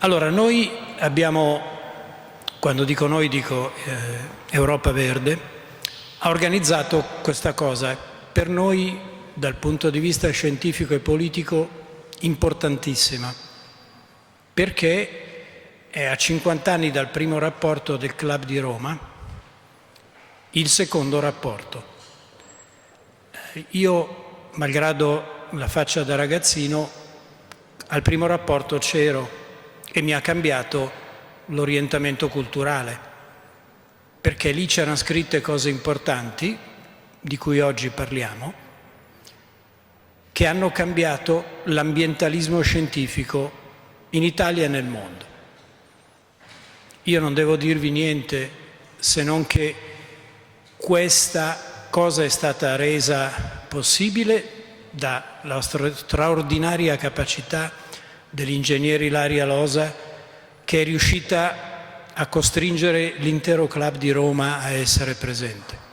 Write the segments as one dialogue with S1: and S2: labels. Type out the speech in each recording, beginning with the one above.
S1: Allora, noi abbiamo, quando dico noi dico Europa Verde, ha organizzato questa cosa, per noi dal punto di vista scientifico e politico importantissima, perché è a 50 anni dal primo rapporto del Club di Roma, il secondo rapporto. Io, malgrado la faccia da ragazzino, al primo rapporto c'ero e mi ha cambiato l'orientamento culturale, perché lì c'erano scritte cose importanti, di cui oggi parliamo, che hanno cambiato l'ambientalismo scientifico in Italia e nel mondo. Io non devo dirvi niente se non che questa cosa è stata resa possibile dalla straordinaria capacità dell'ingegnere Ilaria Losa, che è riuscita a costringere l'intero Club di Roma a essere presente.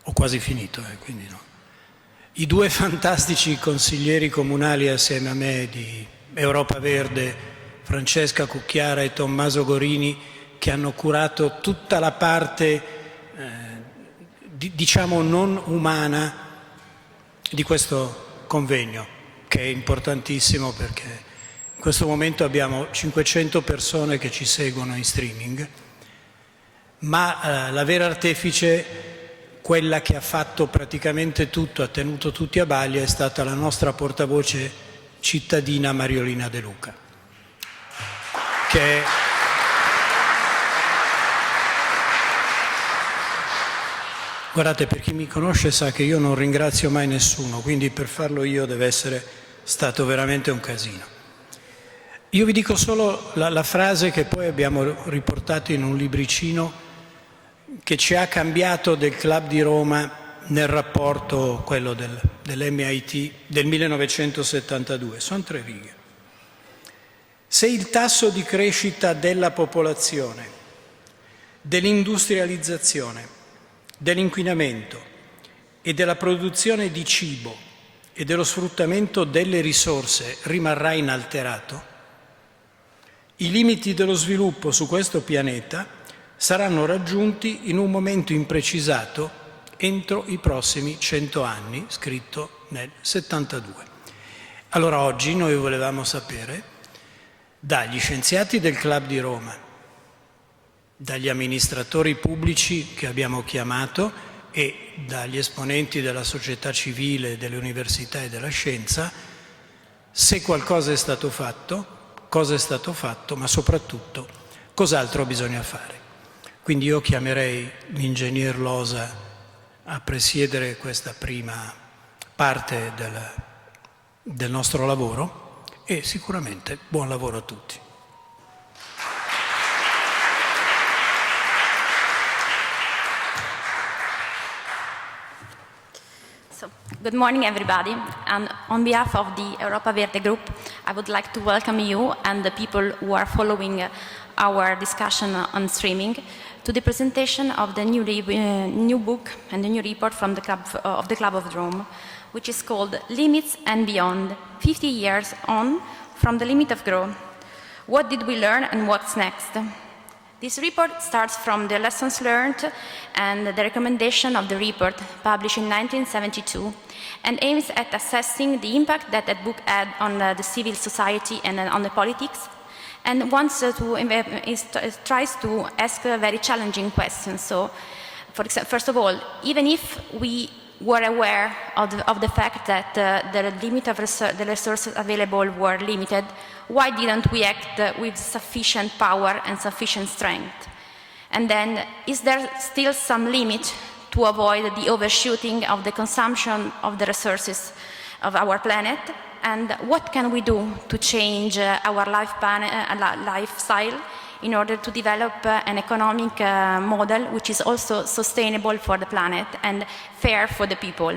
S1: Ho quasi finito, quindi no. I due fantastici consiglieri comunali assieme a me di Europa Verde, Francesca Cucchiara e Tommaso Gorini, che hanno curato tutta la parte, diciamo, non umana di questo convegno, che è importantissimo perché in questo momento abbiamo 500 persone che ci seguono in streaming, ma la vera artefice, quella che ha fatto praticamente tutto, ha tenuto tutti a baglia, è stata la nostra portavoce cittadina Mariolina De Luca, che guardate, per chi mi conosce sa che io non ringrazio mai nessuno, quindi per farlo io deve essere stato veramente un casino. Io vi dico solo la frase che poi abbiamo riportato in un libricino che ci ha cambiato del Club di Roma nel rapporto, quello dell'MIT del 1972. Sono 3 righe. Se il tasso di crescita della popolazione, dell'industrializzazione, dell'inquinamento e della produzione di cibo e dello sfruttamento delle risorse rimarrà inalterato, i limiti dello sviluppo su questo pianeta saranno raggiunti in un momento imprecisato entro i prossimi 100 anni, scritto nel 72. Allora oggi noi volevamo sapere dagli scienziati del Club di Roma, dagli amministratori pubblici che abbiamo chiamato e dagli esponenti della società civile, delle università e della scienza, se qualcosa è stato fatto, cosa è stato fatto, ma soprattutto cos'altro bisogna fare. Quindi io chiamerei l'ingegner Losa a presiedere questa prima parte del nostro lavoro e sicuramente buon lavoro a tutti.
S2: Good morning, everybody. And on behalf of the Europa Verde Group, I would like to welcome you and the people who are following our discussion on streaming to the presentation of the new book and the new report from the Club of Rome, which is called Limits and Beyond, 50 Years On from the Limit of Growth. What did we learn and what's next? This report starts from the lessons learned and the recommendation of the report published in 1972 and aims at assessing the impact that that book had on the civil society and on the politics, and tries to ask very challenging questions. So, first of all, even if we were aware of the fact that the limit of the resources available were limited, why didn't we act with sufficient power and sufficient strength? And then, is there still some limit to avoid the overshooting of the consumption of the resources of our planet? And what can we do to change our lifestyle in order to develop an economic model which is also sustainable for the planet and fair for the people?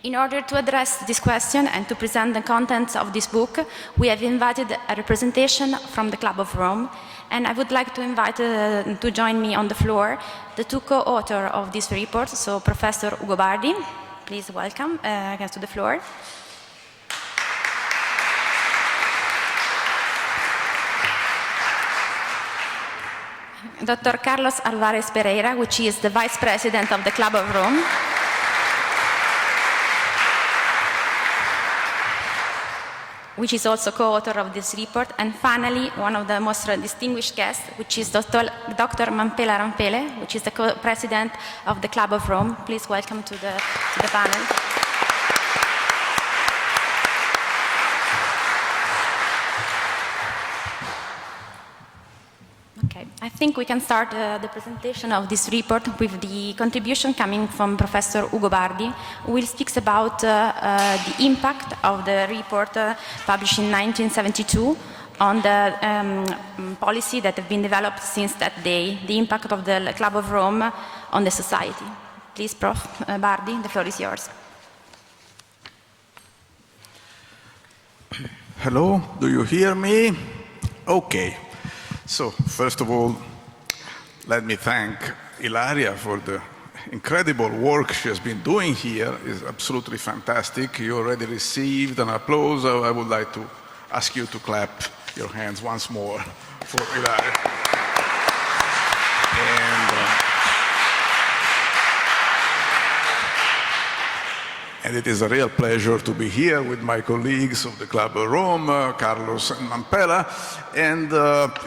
S2: In order to address this question and to present the contents of this book, we have invited a representation from the Club of Rome, and I would like to invite to join me on the floor the two co-authors of this report, so Professor Ugo Bardi, please welcome to the floor. Dr. Carlos Alvarez Pereira, which is the Vice President of the Club of Rome. Which is also co-author of this report, and finally, one of the most distinguished guests, which is Dr. Mampela Rampele, which is the co-president of the Club of Rome. Please welcome to the panel. Okay, I think we can start the presentation of this report with the contribution coming from Professor Ugo Bardi, who will speak about the impact of the report published in 1972 on the policy that have been developed since that day, the impact of the Club of Rome on the society. Please, Prof. Bardi, the floor is yours.
S3: Hello, do you hear me? Okay. So, first of all, let me thank Ilaria for the incredible work she has been doing here. It's absolutely fantastic. You already received an applause. I would like to ask you to clap your hands once more for Ilaria. And it is a real pleasure to be here with my colleagues of the Club of Rome, Carlos and Mampela. And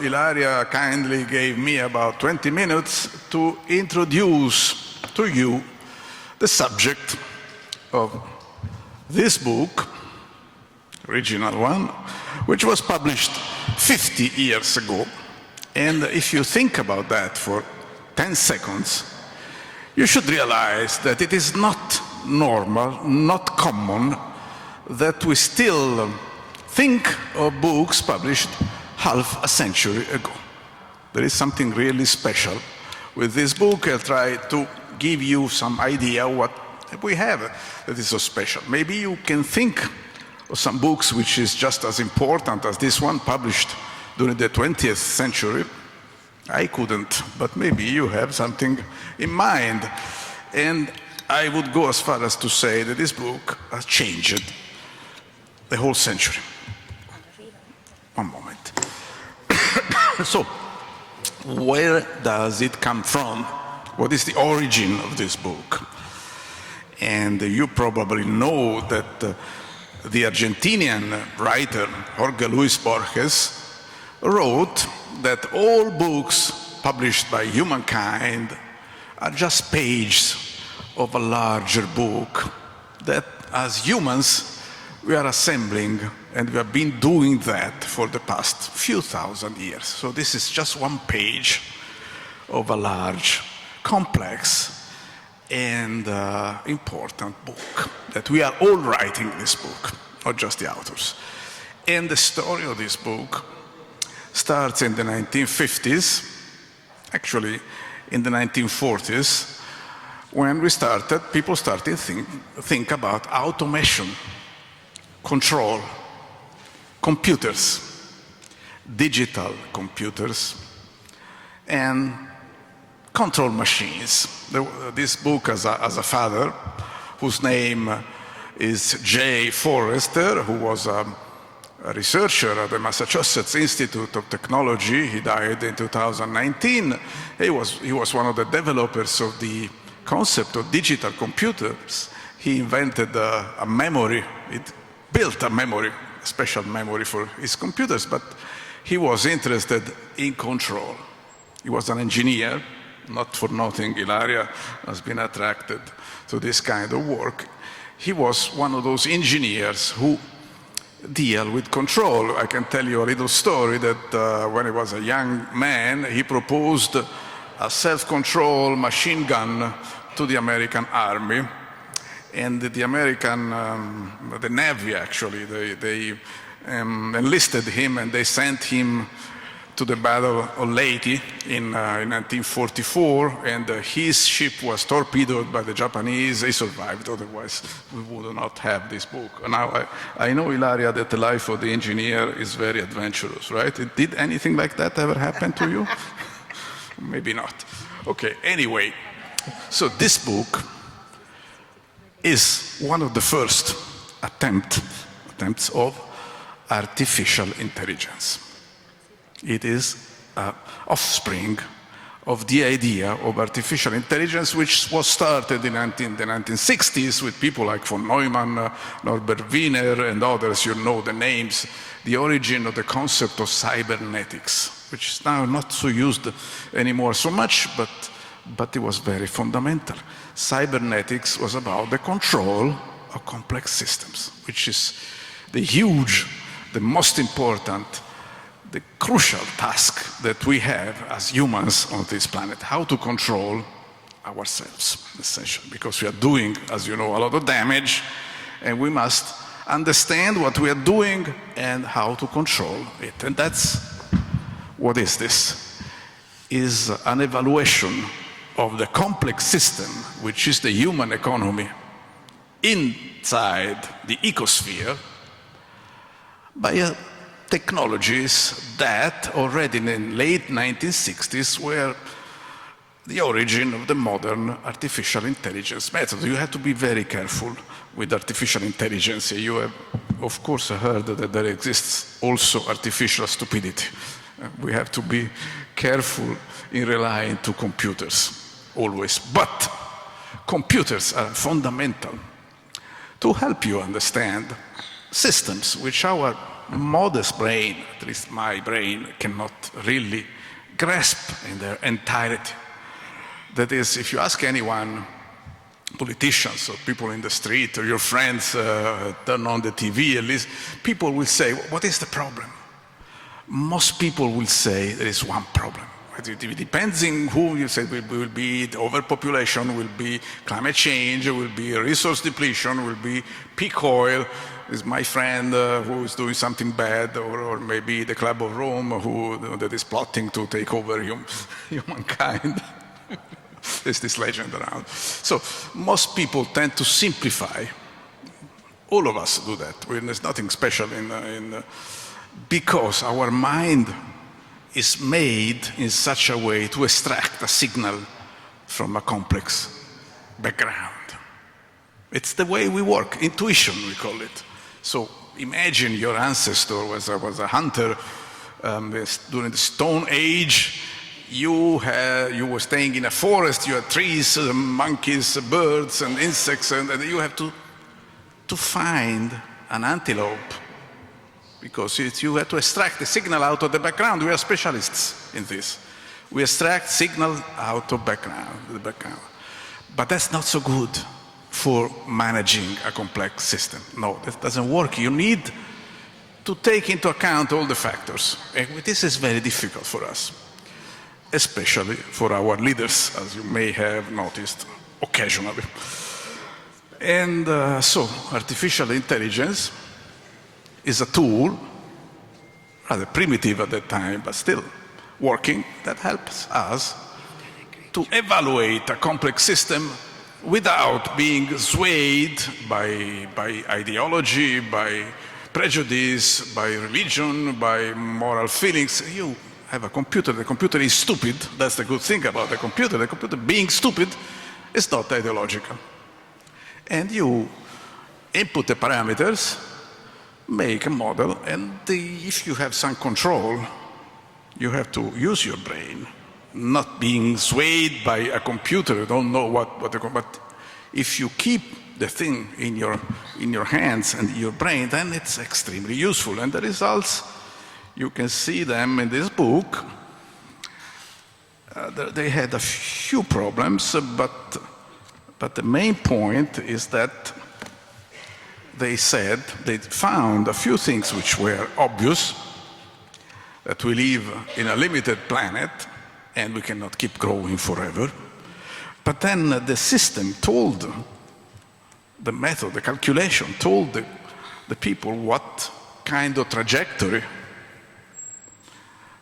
S3: Ilaria kindly gave me about 20 minutes to introduce to you the subject of this book, original one, which was published 50 years ago. And if you think about that for 10 seconds, you should realize that it is not normal, not common, that we still think of books published half a century ago. There is something really special with this book. I'll try to give you some idea what we have that is so special. Maybe you can think of some books which is just as important as this one published during the 20th century. I couldn't, but maybe you have something in mind. And I would go as far as to say that this book has changed the whole century. One moment. So, where does it come from? What is the origin of this book? And you probably know that the Argentinian writer Jorge Luis Borges wrote that all books published by humankind are just pages of a larger book that as humans we are assembling, and we have been doing that for the past few thousand years. So this is just one page of a large, complex and important book that we are all writing this book, not just the authors. And the story of this book starts in the 1950s, actually in the 1940s, when people started to think about automation, control, computers, digital computers, and control machines. This book has a father whose name is J. Forrester, who was a researcher at the Massachusetts Institute of Technology. He died in 2019. He was one of the developers of the concept of digital computers. He invented a memory. It built a memory, a special memory for his computers, but he was interested in control. He was an engineer. Not for nothing, Ilaria has been attracted to this kind of work. He was one of those engineers who deal with control. I can tell you a little story that when he was a young man, he proposed a self-control machine gun to the American Army. And the Navy actually, they enlisted him and they sent him to the Battle of Leyte in 1944, and his ship was torpedoed by the Japanese. He survived, otherwise we would not have this book. Now, I know, Ilaria, that the life of the engineer is very adventurous, right? Did anything like that ever happen to you? Maybe not. Okay, anyway, so this book is one of the first attempts of artificial intelligence. It is an offspring of the idea of artificial intelligence, which was started in the 1960s with people like von Neumann, Norbert Wiener, and others. You know the names. The origin of the concept of cybernetics, which is now not so used anymore so much, but it was very fundamental. Cybernetics was about the control of complex systems, which is the huge, the most important, the crucial task that we have as humans on this planet, how to control ourselves, essentially, because we are doing, as you know, a lot of damage, and we must understand what we are doing and how to control it. And that's, what is this? Is an evaluation of the complex system, which is the human economy, inside the ecosphere, by technologies that already in the late 1960s were the origin of the modern artificial intelligence method. You have to be very careful with artificial intelligence. You have, of course, heard that there exists also artificial stupidity. We have to be careful in relying on computers, always. But computers are fundamental to help you understand systems which our modest brain, at least my brain, cannot really grasp in their entirety. That is, if you ask anyone, politicians or people in the street or your friends, turn on the TV, at least people will say, what is the problem? Most people will say there is one problem. It depends on who you say. Will be overpopulation, will be climate change, will be resource depletion, will be peak oil. Is my friend who is doing something bad, or maybe the Club of Rome that is plotting to take over humankind. There's this legend around. So most people tend to simplify. All of us do that. There's nothing special because our mind is made in such a way to extract a signal from a complex background. It's the way we work, intuition we call it. So imagine your ancestor was a hunter during the Stone Age. You were staying in a forest, you had trees, monkeys, birds and insects, and you have to find an antelope, because you have to extract the signal out of the background. We are specialists in this. We extract signal out of the background. But that's not so good for managing a complex system. No, that doesn't work. You need to take into account all the factors. And this is very difficult for us, especially for our leaders, as you may have noticed occasionally. And so artificial intelligence is a tool, rather primitive at that time, but still working, that helps us to evaluate a complex system without being swayed by ideology, by prejudice, by religion, by moral feelings. You have a computer, the computer is stupid. That's the good thing about the computer. The computer being stupid is not ideological. And you input the parameters, make a model, and if you have some control, you have to use your brain, not being swayed by a computer. You don't know but if you keep the thing in your hands and your brain, then it's extremely useful. And the results, you can see them in this book. They had a few problems, but the main point is that they found a few things which were obvious, that we live in a limited planet and we cannot keep growing forever. But then the system told, the method, the calculation told the people what kind of trajectory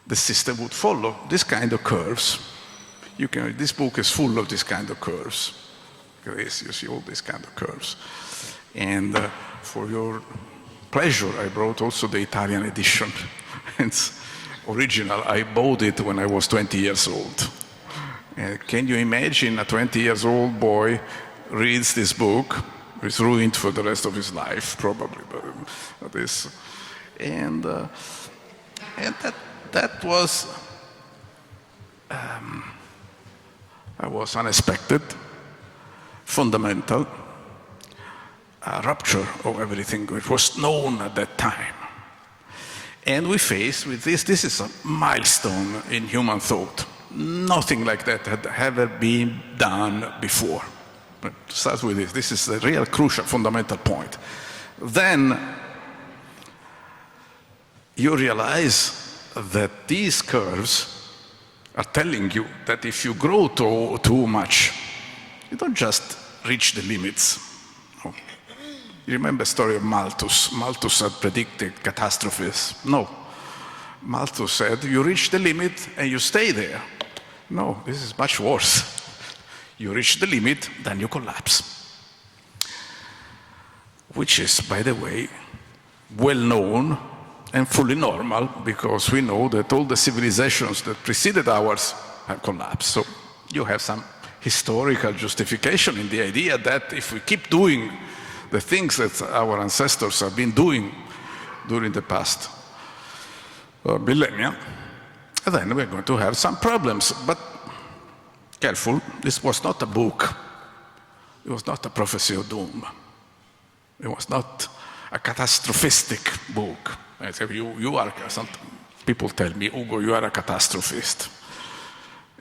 S3: the system would follow this kind of curves. This book is full of this kind of curves. Grace, you see all these kind of curves. And for your pleasure, I brought also the Italian edition. It's original. I bought it when I was 20 years old. Can you imagine a 20-year-old boy reads this book? He's ruined for the rest of his life, probably. But this, and that was unexpected, fundamental, a rupture of everything which was known at that time. And we face with this is a milestone in human thought. Nothing like that had ever been done before. But to start with this is the real crucial fundamental point. Then you realize that these curves are telling you that if you grow too much, you don't just reach the limits. No. You remember the story of Malthus? Malthus had predicted catastrophes. No. Malthus said, you reach the limit and you stay there. No, this is much worse. You reach the limit, then you collapse. Which is, by the way, well known and fully normal, because we know that all the civilizations that preceded ours have collapsed. So you have some historical justification in the idea that if we keep doing the things that our ancestors have been doing during the past millennia, then we're going to have some problems. But careful, this was not a book. It was not a prophecy of doom. It was not a catastrophistic book. I say, some people tell me, Ugo, you are a catastrophist.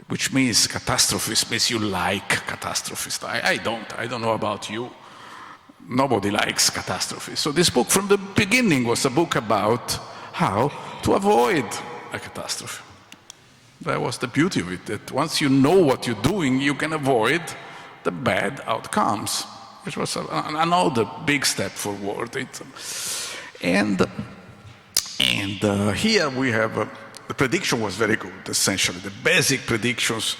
S3: Which means catastrophist means you like catastrophists. I don't know about you. Nobody likes catastrophes. So this book from the beginning was a book about how to avoid a catastrophe. That was the beauty of it, that once you know what you're doing, you can avoid the bad outcomes, which was another big step forward. And here we have, the prediction was very good, essentially. The basic predictions,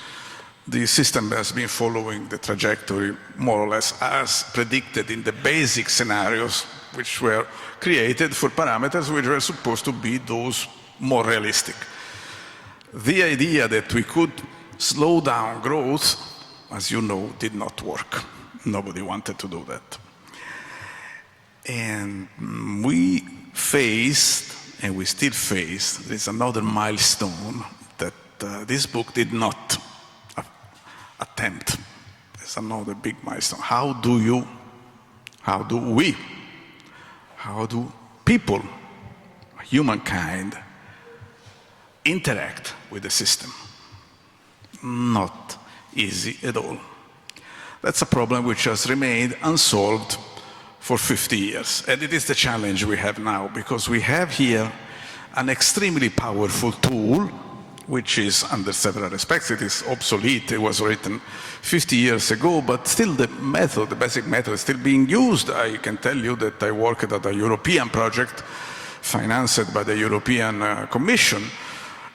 S3: the system has been following the trajectory more or less as predicted in the basic scenarios which were created for parameters which were supposed to be those more realistic. The idea that we could slow down growth, as you know, did not work. Nobody wanted to do that. And we faced, and we still face, there's another milestone that this book did not attempt. There's another big milestone. How do people, humankind, interact with the system? Not easy at all. That's a problem which has remained unsolved for 50 years. And it is the challenge we have now, because we have here an extremely powerful tool, which is, under several aspects, it is obsolete. It was written 50 years ago, but still the method, the basic method, is still being used. I can tell you that I worked at a European project financed by the European Commission,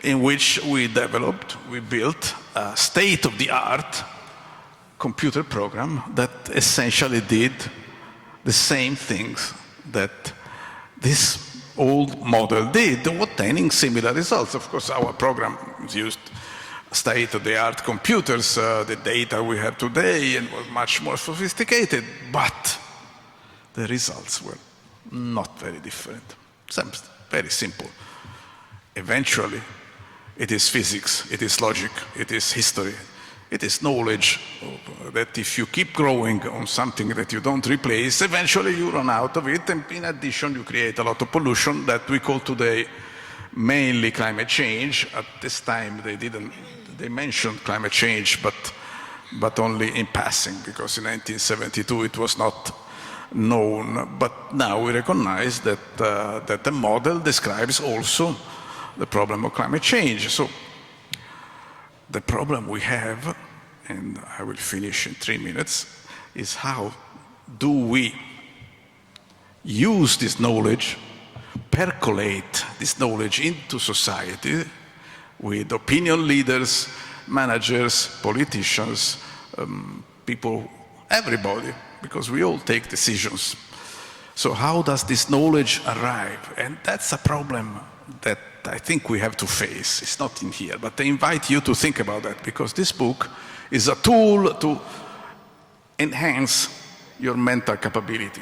S3: in which we built a state-of-the-art computer program that essentially did the same things that this old model did, obtaining similar results. Of course, our program used state-of-the-art computers, the data we have today, and was much more sophisticated, but the results were not very different. Very simple. Eventually, it is physics, it is logic, it is history, it is knowledge that if you keep growing on something that you don't replace, eventually you run out of it, and in addition you create a lot of pollution that we call today mainly climate change. At this time they mentioned climate change, but only in passing, because in 1972 it was not known. But now we recognize that the model describes also the problem of climate change. So the problem we have, and I will finish in 3 minutes, is how do we use this knowledge, percolate this knowledge into society with opinion leaders, managers, politicians, people, everybody, because we all take decisions. So how does this knowledge arrive? And that's a problem that I think we have to face. It's not in here, but I invite you to think about that, because this book is a tool to enhance your mental capability.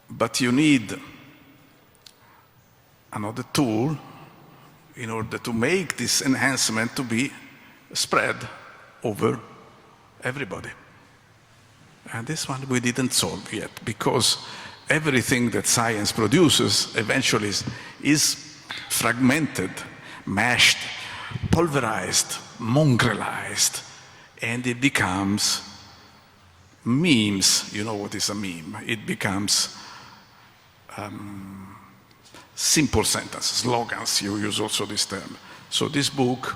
S3: But you need another tool in order to make this enhancement to be spread over everybody. And this one we didn't solve yet, because everything that science produces eventually is fragmented, mashed, pulverized, mongrelized, and it becomes memes. You know what is a meme? It becomes simple sentences, slogans. You use also this term. So this book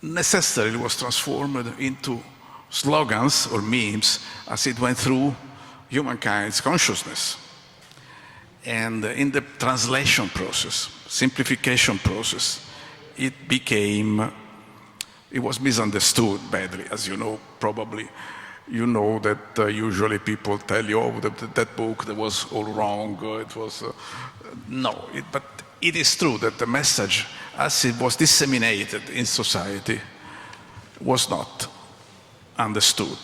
S3: necessarily was transformed into slogans or memes as it went through humankind's consciousness. And in the translation process, simplification process, it was misunderstood badly, as you know, probably. You know that usually people tell you, oh, that book, that was all wrong, it was, but it is true that the message, as it was disseminated in society, was not understood.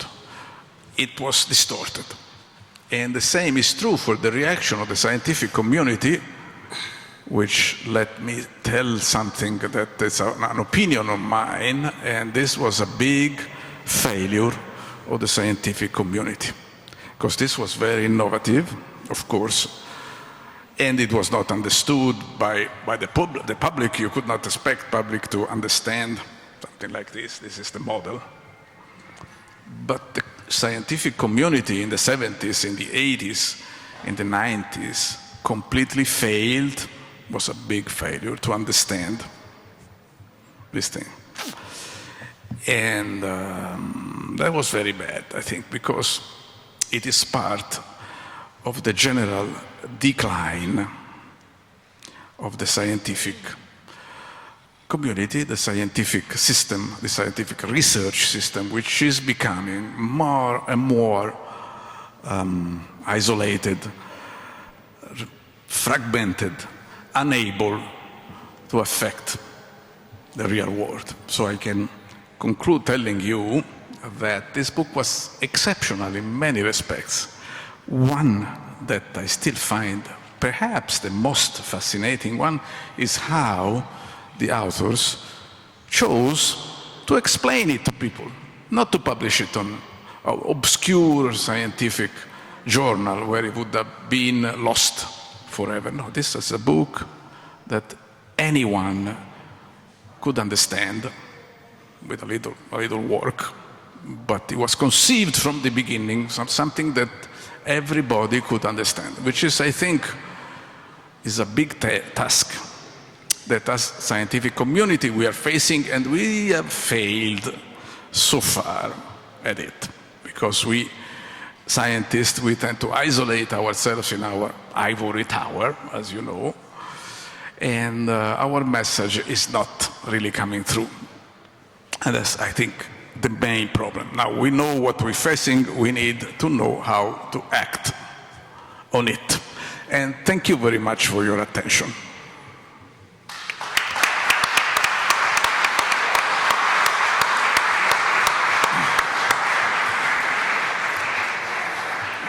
S3: It was distorted. And the same is true for the reaction of the scientific community, which, let me tell something that is an opinion of mine, and this was a big failure of the scientific community, because this was very innovative, of course, and it was not understood by the public. You could not expect public to understand something like this. This is the model. But the scientific community in the 70s, in the 80s, in the 90s completely failed, was a big failure to understand this thing. And that was very bad, I think, because it is part of the general decline of the scientific community, the scientific system, the scientific research system, which is becoming more and more isolated, fragmented, unable to affect the real world. So I can conclude telling you that this book was exceptional in many respects. One that I still find perhaps the most fascinating one is how the authors chose to explain it to people, not to publish it on an obscure scientific journal where it would have been lost forever. No, this is a book that anyone could understand with a little work, but it was conceived from the beginning, something that everybody could understand, which is, I think, is a big task that as scientific community we are facing, and we have failed so far at it, because we scientists, we tend to isolate ourselves in our ivory tower, as you know, and our message is not really coming through. And that's, I think, the main problem. Now we know what we're facing, we need to know how to act on it. And thank you very much for your attention.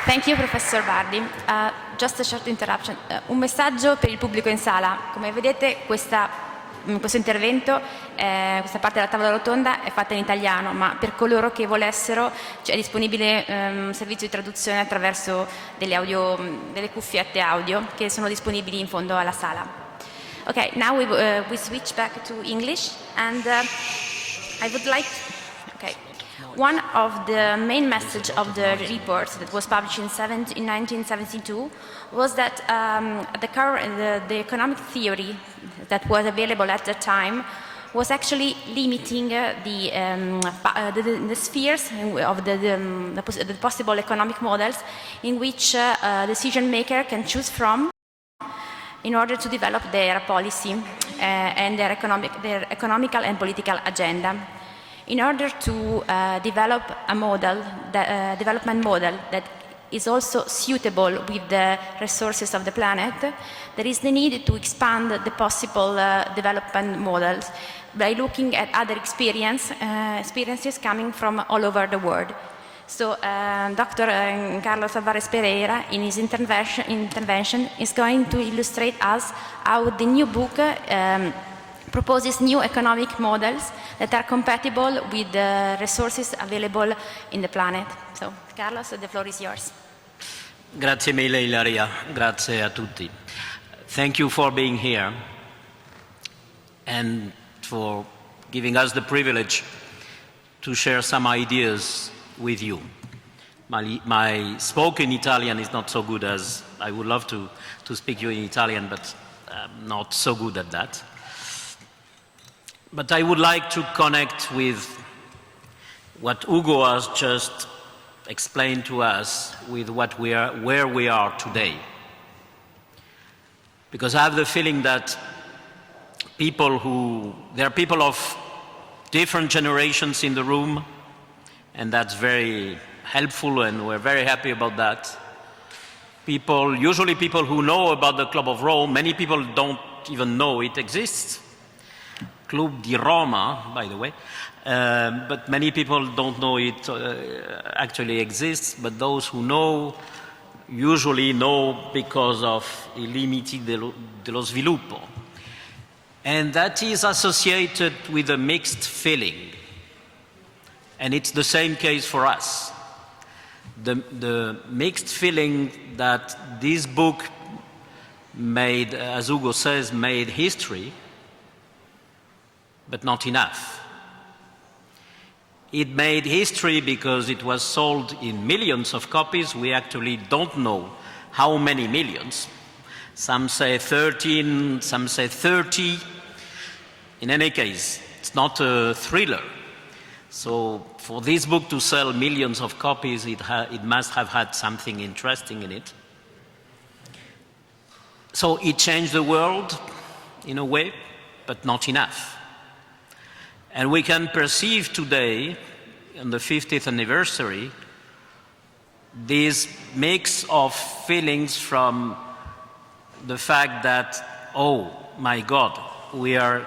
S2: Thank you, Professor Bardi. Just a short interruption. Un messaggio per il pubblico in sala. Come vedete, questo intervento, questa parte della tavola rotonda è fatta in italiano, ma per coloro che volessero è disponibile un servizio di traduzione attraverso delle cuffiette audio che sono disponibili in fondo alla sala. Okay, now we switch back to English, and I would like. Okay. One of the main message of the report that was published in 1972 was that the economic theory that was available at that time was actually limiting the spheres of the possible economic models in which a decision maker can choose from, in order to develop their policy and their economical and political agenda. In order to develop a model, development model that is also suitable with the resources of the planet, there is the need to expand the possible development models by looking at other experiences coming from all over the world. So Dr. Carlos Alvarez Pereira, in his intervention, is going to illustrate us how the new book proposes new economic models that are compatible with the resources available in the planet. So, Carlos, the floor is yours.
S4: Grazie mille, Ilaria. Grazie a tutti. Thank you for being here and for giving us the privilege to share some ideas with you. My spoken Italian is not so good as I would love to speak you in Italian, but I'm not so good at that. But I would like to connect with what Ugo has just explained to us with where we are today. Because I have the feeling that there are people of different generations in the room, and that's very helpful, and we're very happy about that. Usually people who know about the Club of Rome, many people don't even know it exists. Club di Roma, by the way, but many people don't know it actually exists, but those who know usually know because of I limiti dello sviluppo. And that is associated with a mixed feeling. And it's the same case for us. The mixed feeling that this book made, as Ugo says, made history, but not enough. It made history because it was sold in millions of copies. We actually don't know how many millions. Some say 13, some say 30. In any case, it's not a thriller. So for this book to sell millions of copies, it must have had something interesting in it. So it changed the world in a way, but not enough. And we can perceive today, on the 50th anniversary, this mix of feelings from the fact that, oh my God, we have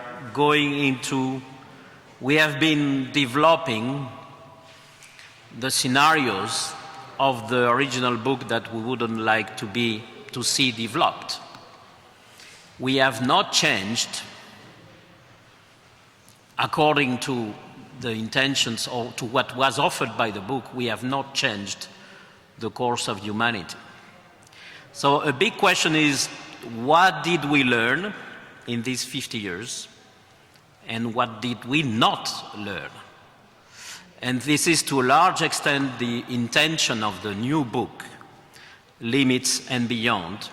S4: been developing the scenarios of the original book that we wouldn't like to see developed. We have not changed according to the intentions or to what was offered by the book. We have not changed the course of humanity. So a big question is, what did we learn in these 50 years? And what did we not learn? And this is to a large extent the intention of the new book, Limits and Beyond,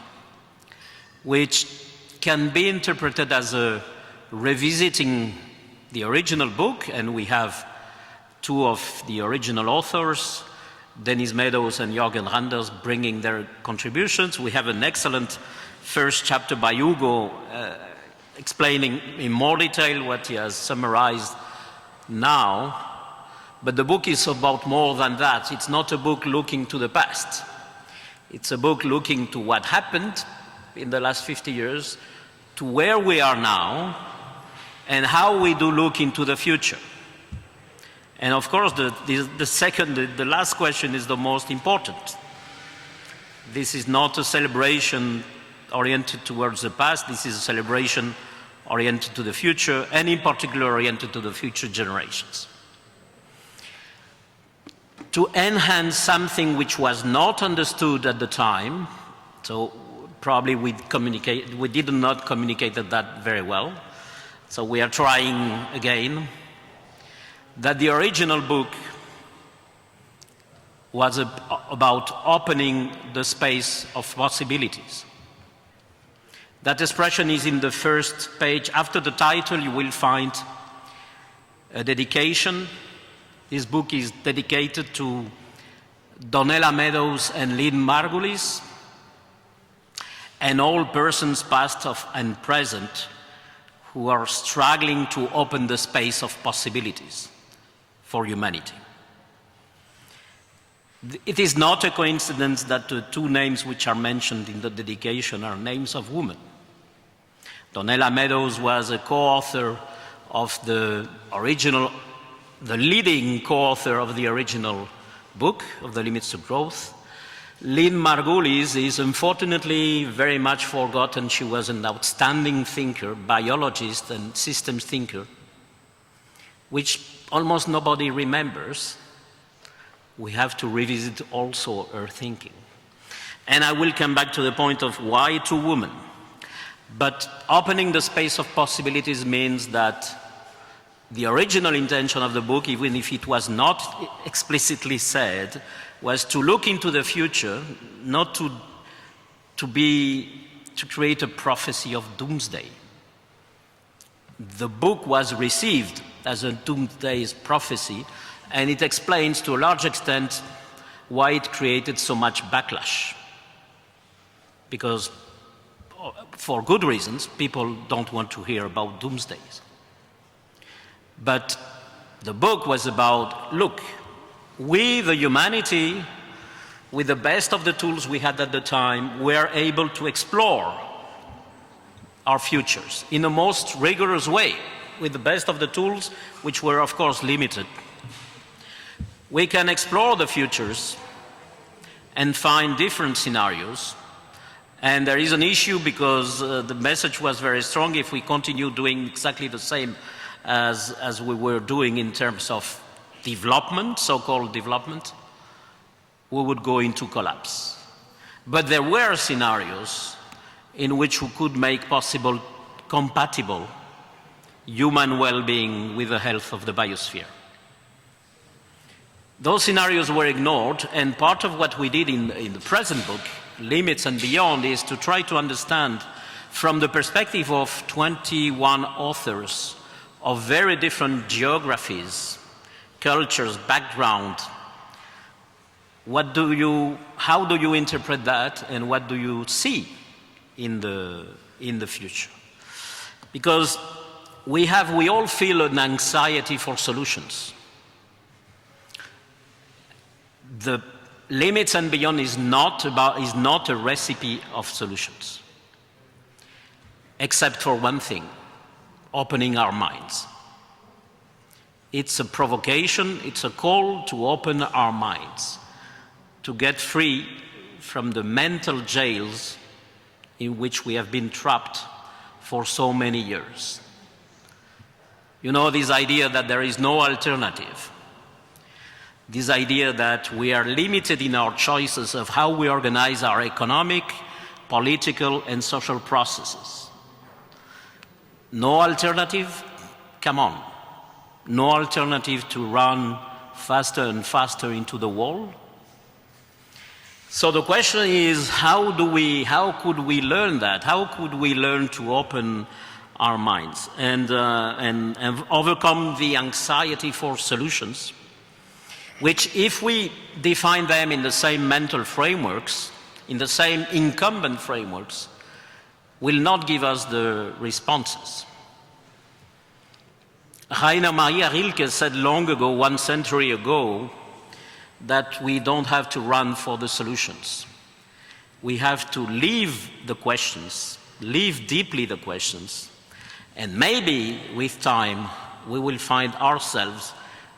S4: which can be interpreted as a revisiting the original book, and we have two of the original authors, Dennis Meadows and Jürgen Randers, bringing their contributions. We have an excellent first chapter by Ugo explaining in more detail what he has summarized now. But the book is about more than that. It's not a book looking to the past. It's a book looking to what happened in the last 50 years, to where we are now, and how we do look into the future. And of course, the last question is the most important. This is not a celebration oriented towards the past. This is a celebration oriented to the future, and in particular oriented to the future generations. To enhance something which was not understood at the time, so probably we did not communicate that very well. So we are trying again, that the original book was about opening the space of possibilities. That expression is in the first page. After the title, you will find a dedication. This book is dedicated to Donella Meadows and Lynn Margulis. and all persons past and present who are struggling to open the space of possibilities for humanity. It is not a coincidence that the two names which are mentioned in the dedication are names of women. Donella Meadows was a co-author of the leading co-author of the original book, of The Limits to Growth. Lynn Margulis is unfortunately very much forgotten. She was an outstanding thinker, biologist and systems thinker, which almost nobody remembers. We have to revisit also her thinking. And I will come back to the point of why two women. But opening the space of possibilities means that the original intention of the book, even if it was not explicitly said, was to look into the future, not to create a prophecy of doomsday. The book was received as a doomsday prophecy, and it explains to a large extent why it created so much backlash. Because, for good reasons, people don't want to hear about doomsdays. But the book was about, look, we, the humanity, with the best of the tools we had at the time, were able to explore our futures in the most rigorous way, with the best of the tools, which were, of course, limited. We can explore the futures and find different scenarios. And there is an issue because the message was very strong. If we continue doing exactly the same as we were doing in terms of development, so-called development, we would go into collapse. But there were scenarios in which we could make possible compatible human well-being with the health of the biosphere. Those scenarios were ignored, and part of what we did in the present book, Limits and Beyond, is to try to understand from the perspective of 21 authors of very different geographies, cultures, background, how do you interpret that, and what do you see in the future? Because we all feel an anxiety for solutions. The Limits and Beyond is not a recipe of solutions, except for one thing: opening our minds. It's a provocation, it's a call to open our minds, to get free from the mental jails in which we have been trapped for so many years. You know, this idea that there is no alternative, this idea that we are limited in our choices of how we organize our economic, political, and social processes. No alternative? Come on. No alternative to run faster and faster into the wall? So the question is, how could we learn that? How could we learn to open our minds and overcome the anxiety for solutions, which, if we define them in the same mental frameworks, in the same incumbent frameworks, will not give us the responses. Rainer Maria Rilke said long ago, 1 century ago, that we don't have to run for the solutions. We have to live the questions, live deeply the questions, and maybe with time we will find ourselves,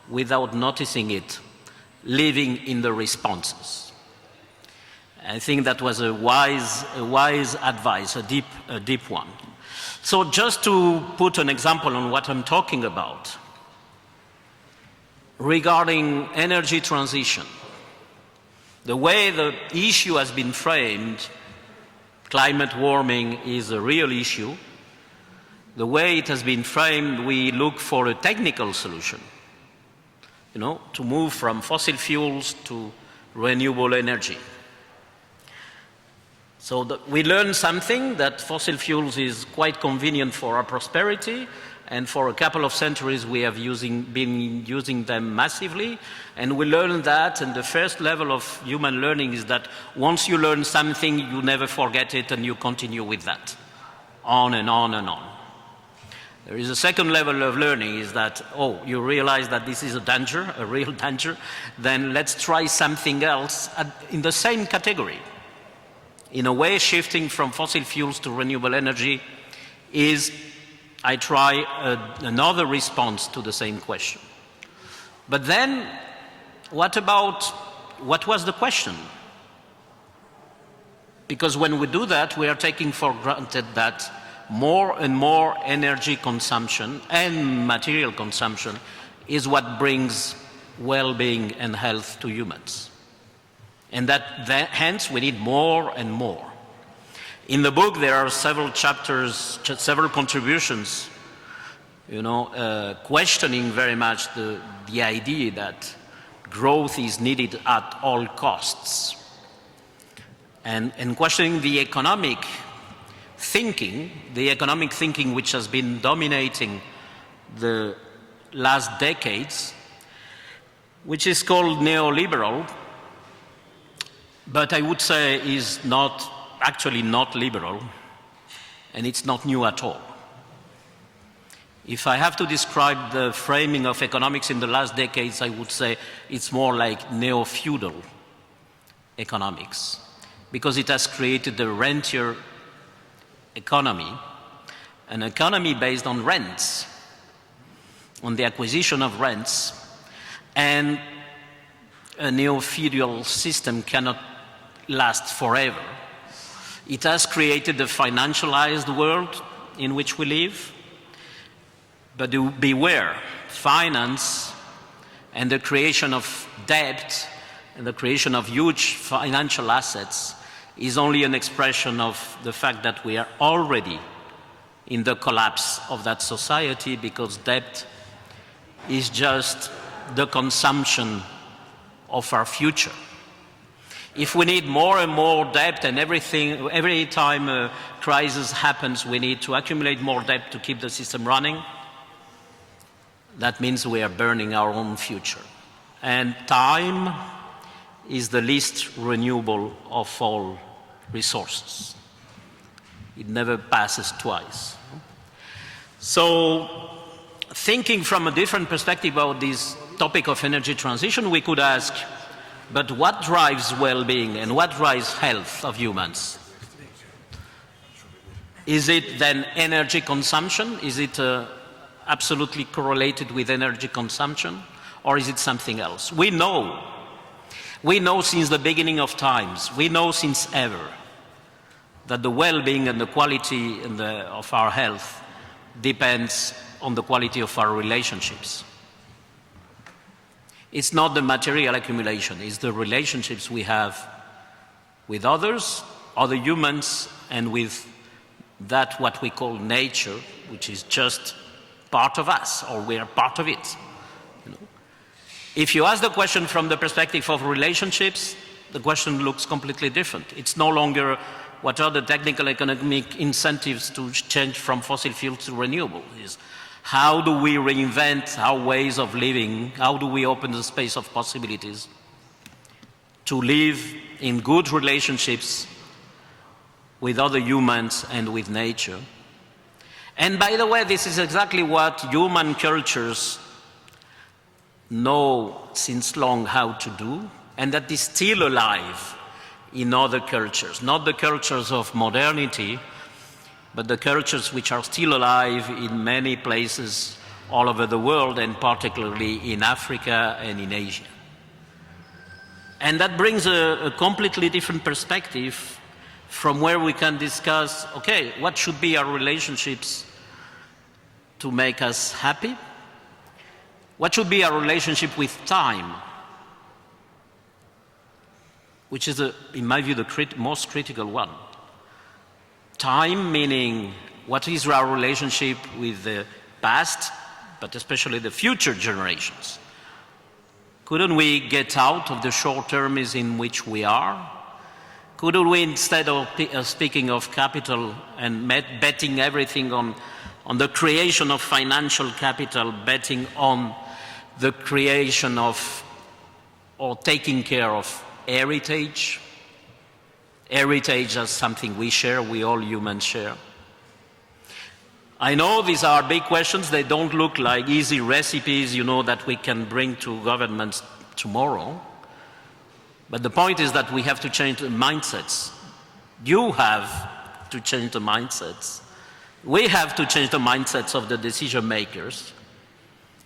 S4: without noticing it, living in the responses. I think that was a wise advice, a deep one. So just to put an example on what I'm talking about, regarding energy transition, the way the issue has been framed, climate warming is a real issue. The way it has been framed, we look for a technical solution, to move from fossil fuels to renewable energy. So we learned something, that fossil fuels is quite convenient for our prosperity, and for a couple of centuries we have been using them massively, and we learned that, and the first level of human learning is that once you learn something, you never forget it and you continue with that, on and on and on. There is a second level of learning, is that, oh, you realize that this is a danger, a real danger, then let's try something else in the same category. In a way, shifting from fossil fuels to renewable energy is, I try another response to the same question. But then, what was the question? Because when we do that, we are taking for granted that more and more energy consumption and material consumption is what brings well-being and health to humans. And hence we need more and more. In the book there are several chapters, several contributions, questioning very much the idea that growth is needed at all costs. And questioning the economic thinking which has been dominating the last decades, which is called neoliberal, but I would say is actually not liberal, and it's not new at all. If I have to describe the framing of economics in the last decades, I would say it's more like neo-feudal economics, because it has created a rentier economy, an economy based on rents, on the acquisition of rents, and a neo-feudal system cannot last forever. It has created a financialized world in which we live, but beware, finance and the creation of debt and the creation of huge financial assets is only an expression of the fact that we are already in the collapse of that society, because debt is just the consumption of our future. If we need more and more debt, and every time a crisis happens, we need to accumulate more debt to keep the system running, that means we are burning our own future. And time is the least renewable of all resources. It never passes twice. So, thinking from a different perspective about this topic of energy transition, we could ask, but what drives well-being and what drives health of humans? Is it then energy consumption? Is it absolutely correlated with energy consumption? Or is it something else? We know since the beginning of times, we know since ever, that the well-being and the quality of our health depends on the quality of our relationships. It's not the material accumulation, it's the relationships we have with others, other humans, and with that what we call nature, which is just part of us, or we are part of it. If you ask the question from the perspective of relationships, the question looks completely different. It's no longer what are the technical economic incentives to change from fossil fuels to renewable. It's how do we reinvent our ways of living? How do we open the space of possibilities to live in good relationships with other humans and with nature? And by the way, this is exactly what human cultures know since long how to do, and that is still alive in other cultures, not the cultures of modernity, but the cultures which are still alive in many places all over the world, and particularly in Africa and in Asia. And that brings a completely different perspective from where we can discuss, okay, what should be our relationships to make us happy? What should be our relationship with time? Which is, in my view, the most critical one. Time meaning, what is our relationship with the past, but especially the future generations? Couldn't we get out of the short-termism in which we are? Could we, instead of speaking of capital and betting everything on the creation of financial capital, betting on the creation of or taking care of heritage? Heritage as something we share, we all humans share. I know these are big questions. They don't look like easy recipes, that we can bring to governments tomorrow. But the point is that we have to change the mindsets. You have to change the mindsets. We have to change the mindsets of the decision makers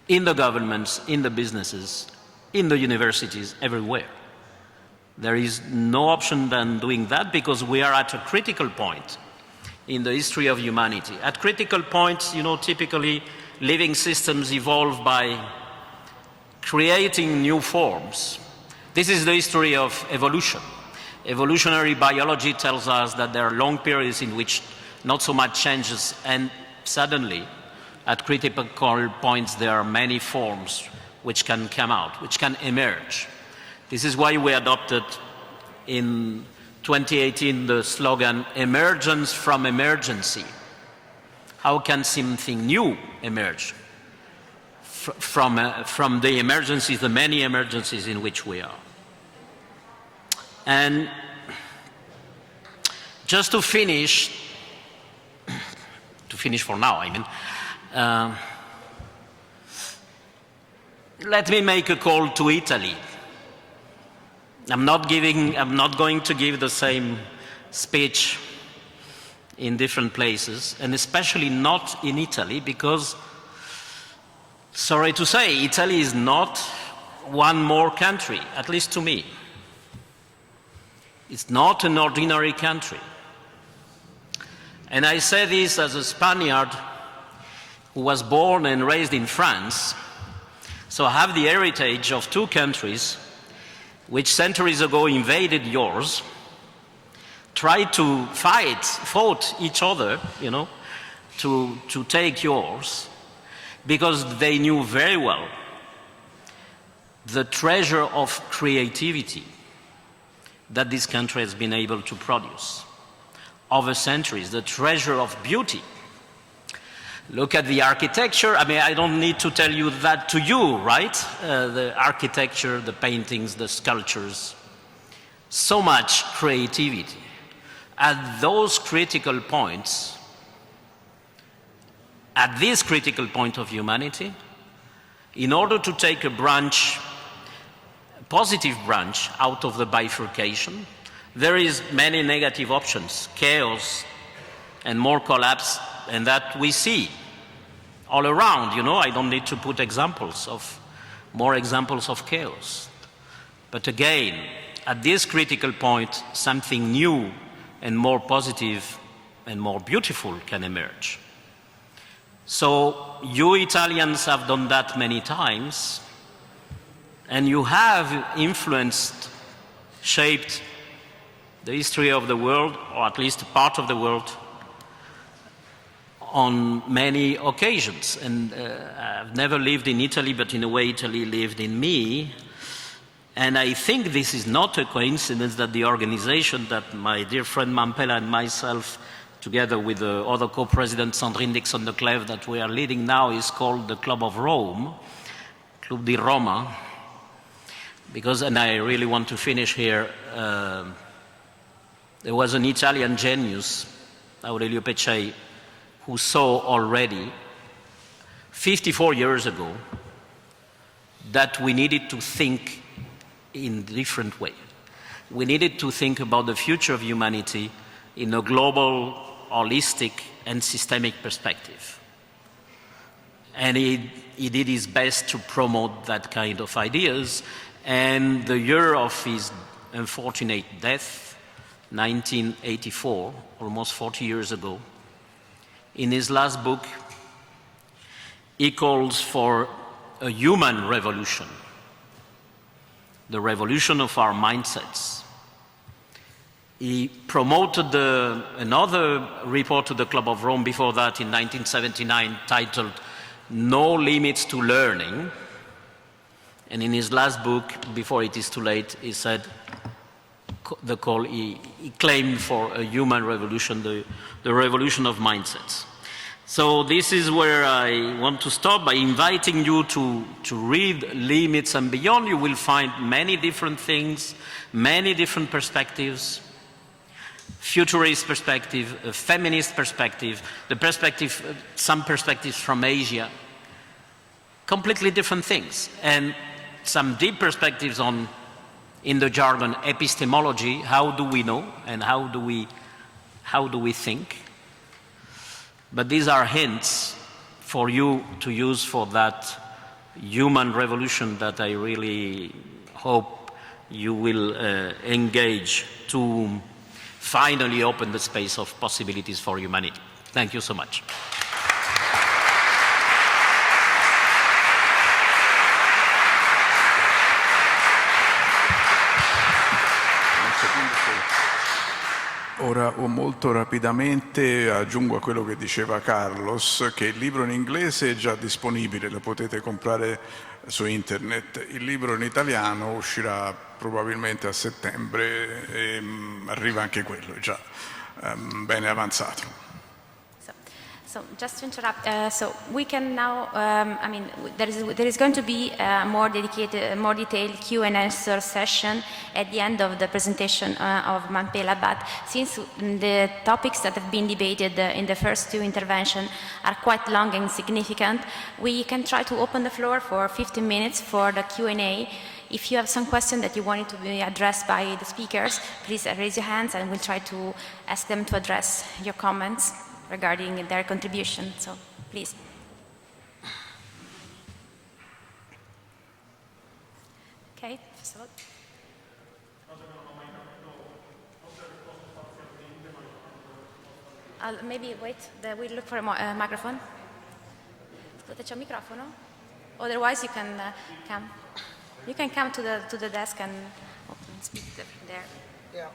S4: in the governments, in the businesses, in the universities, everywhere. There is no option than doing that, because we are at a critical point in the history of humanity. At critical points, typically living systems evolve by creating new forms. This is the history of evolution. Evolutionary biology tells us that there are long periods in which not so much changes, and suddenly, at critical points, there are many forms which can come out, which can emerge. This is why we adopted in 2018 the slogan, emergence from emergency. How can something new emerge from the emergencies, the many emergencies in which we are? And just to finish for now, let me make a call to Italy. I'm not going to give the same speech in different places, and especially not in Italy, because, sorry to say, Italy is not one more country, at least to me. It's not an ordinary country. And I say this as a Spaniard who was born and raised in France, so I have the heritage of two countries which centuries ago invaded yours, tried to fought each other, to take yours, because they knew very well the treasure of creativity that this country has been able to produce over centuries, the treasure of beauty. Look at the architecture. I don't need to tell you that to you, right? The architecture, the paintings, the sculptures. So much creativity. At those critical points, at this critical point of humanity, in order to take a positive branch out of the bifurcation, there is many negative options, chaos and more collapse, and that we see all around. I don't need to put more examples of chaos. But again, at this critical point, something new and more positive and more beautiful can emerge. So you Italians have done that many times, and you have influenced, shaped the history of the world, or at least part of the world, on many occasions. And I've never lived in Italy, but in a way Italy lived in me. And I think this is not a coincidence that the organization that my dear friend Mampela and myself, together with the other co-president Sandrine Dixon de Clèves, that we are leading now, is called the Club of Rome, Club di Roma, because, and I really want to finish here, there was an Italian genius, Aurelio Peccei, who saw already 54 years ago that we needed to think in a different way. We needed to think about the future of humanity in a global, holistic, and systemic perspective. And he did his best to promote that kind of ideas. And the year of his unfortunate death, 1984, almost 40 years ago, in his last book, he calls for a human revolution, the revolution of our mindsets. He promoted another report to the Club of Rome before that in 1979 titled No Limits to Learning. And in his last book, Before It Is Too Late, he said, the call he claimed for a human revolution, the revolution of mindsets. So this is where I want to stop by inviting you to read Limits and Beyond. You will find many different things, many different perspectives, futurist perspective, a feminist perspective, the perspective, some perspectives from Asia, completely different things, and some deep perspectives on, in the jargon, epistemology, how do we know and how do we think? But these are hints for you to use for that human revolution that I really hope you will engage to finally open the space of possibilities for humanity. Thank you so much.
S3: Ora molto rapidamente aggiungo a quello che diceva Carlos che il libro in inglese è già disponibile, lo potete comprare su internet. Il libro in italiano uscirà probabilmente a settembre e arriva anche quello, è già bene avanzato.
S2: So just to interrupt, so we can now, I mean, there is going to be a more dedicated, more detailed Q&A answer session at the end of the presentation of Mampela, but since the topics that have been debated in the first two interventions are quite long and significant, we can try to open the floor for 15 minutes for the Q&A. If you have some question that you wanted to be addressed by the speakers, please raise your hands and we'll try to ask them to address your comments regarding their contribution, so please. Okay, so. Maybe wait, we'll look for a microphone. Scusate, c'è un microfono? Otherwise you can come. You can come to the desk and speak there. Yeah.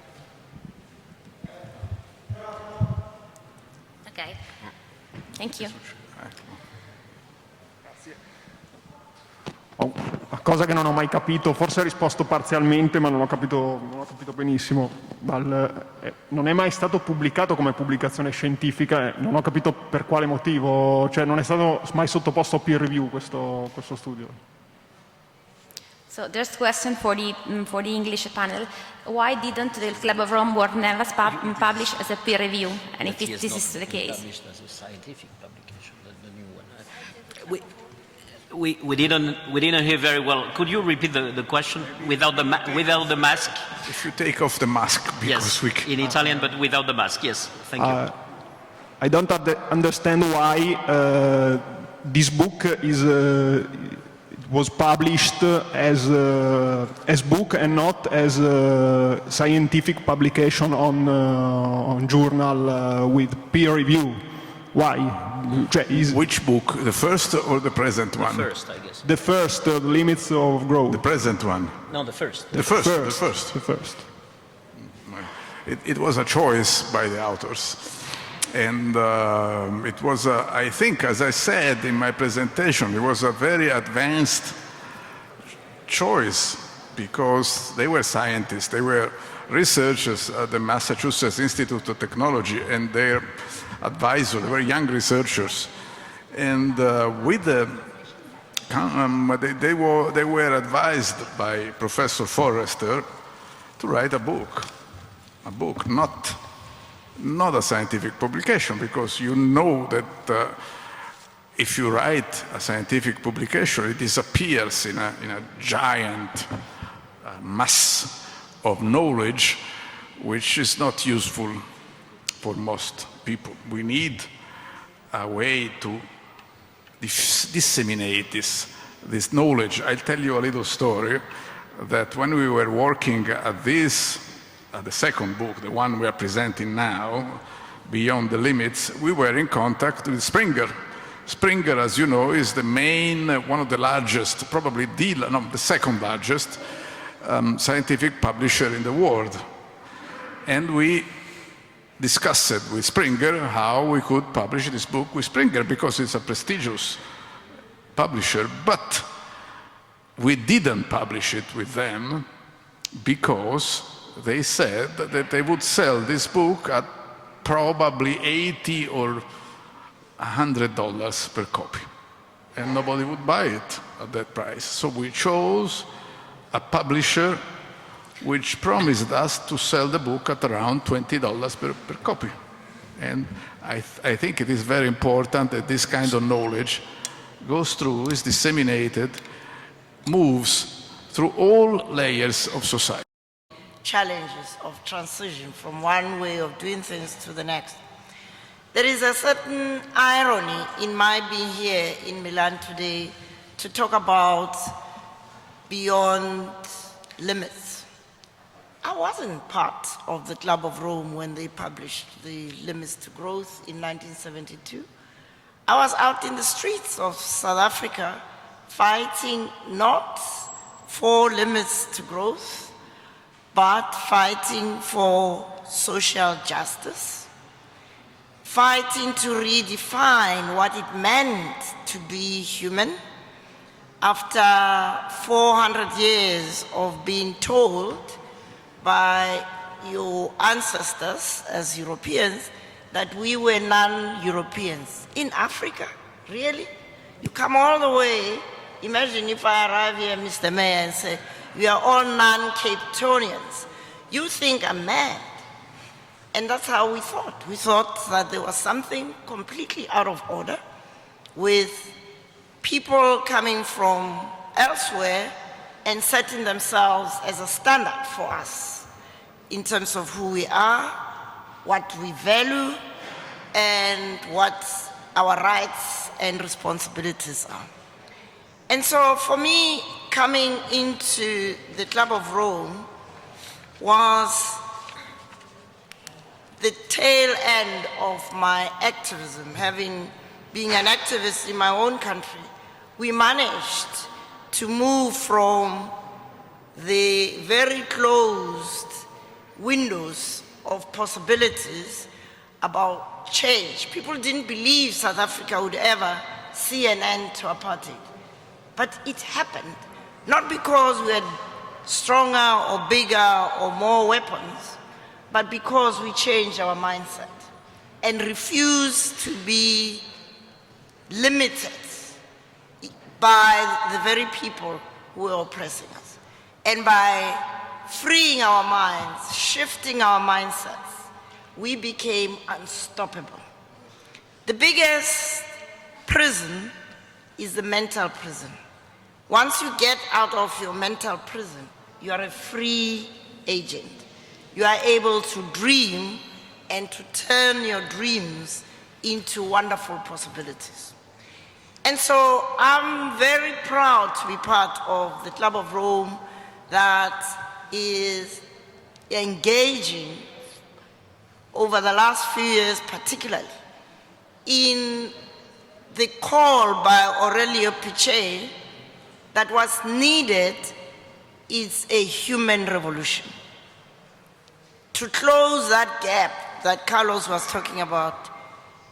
S2: Okay. Thank you.
S5: Una cosa che non ho mai capito, forse ho risposto parzialmente, ma non ho capito benissimo. Non è mai stato pubblicato come pubblicazione scientifica, non ho capito per quale motivo, cioè non è stato mai sottoposto a peer review questo studio.
S2: So there's a question for the English panel. Why didn't the Club of Rome World Nevas publish as a peer review? And if this is the case,
S4: published as a scientific publication, the new one. We didn't hear very well. Could you repeat the question without the mask?
S3: If you take off the mask, because
S4: yes, in Italian, but without the mask. Yes, thank you.
S5: I don't understand why this book was published as book and not as a scientific publication on journal with peer review. Why?
S3: Which book? The first or the present one?
S4: The first, I guess.
S5: The first, The Limits of Growth.
S3: The present one?
S4: No, the first.
S3: The first. It was a choice by the authors. And it was, I think, as I said in my presentation, it was a very advanced choice because they were scientists, they were researchers at the Massachusetts Institute of Technology, and their advisor, they were young researchers. And with the, they were advised by Professor Forrester to write a book, not a scientific publication, because you know that if you write a scientific publication, it disappears in a giant mass of knowledge, which is not useful for most people. We need a way to disseminate this knowledge. I'll tell you a little story that when we were working at this, the second book, the one we are presenting now, Beyond the Limits, we were in contact with Springer. Springer, as you know, is the main, one of the largest, probably the second largest scientific publisher in the world. And we discussed with Springer how we could publish this book with Springer, because it's a prestigious publisher, but we didn't publish it with them because they said that they would sell this book at probably $80 or $100 per copy, and nobody would buy it at that price. So we chose a publisher which promised us to sell the book at around $20 per copy. And I think it is very important that this kind of knowledge goes through, is disseminated, moves through all layers of society.
S6: Challenges of transition from one way of doing things to the next. There is a certain irony in my being here in Milan today to talk about beyond limits. I wasn't part of the Club of Rome when they published the Limits to Growth in 1972. I was out in the streets of South Africa fighting not for limits to growth, but fighting for social justice, fighting to redefine what it meant to be human after 400 years of being told by your ancestors as Europeans that we were non-Europeans. In Africa, really? You come all the way, imagine if I arrive here, Mr. Mayor, and say, we are all non-Cape Townians. You think I'm mad. And that's how we thought. We thought that there was something completely out of order with people coming from elsewhere and setting themselves as a standard for us in terms of who we are, what we value, and what our rights and responsibilities are. And so for me, coming into the Club of Rome was the tail end of my activism. Being an activist in my own country, we managed to move from the very closed windows of possibilities about change. People didn't believe South Africa would ever see an end to apartheid. But it happened, not because we had stronger or bigger or more weapons, but because we changed our mindset and refused to be limited by the very people who were oppressing us. And by freeing our minds, shifting our mindsets, we became unstoppable. The biggest prison is the mental prison. Once you get out of your mental prison, you are a free agent. You are able to dream and to turn your dreams into wonderful possibilities. And so I'm very proud to be part of the Club of Rome that is engaging over the last few years particularly in the call by Aurelio Pichey that what's needed is a human revolution. To close that gap that Carlos was talking about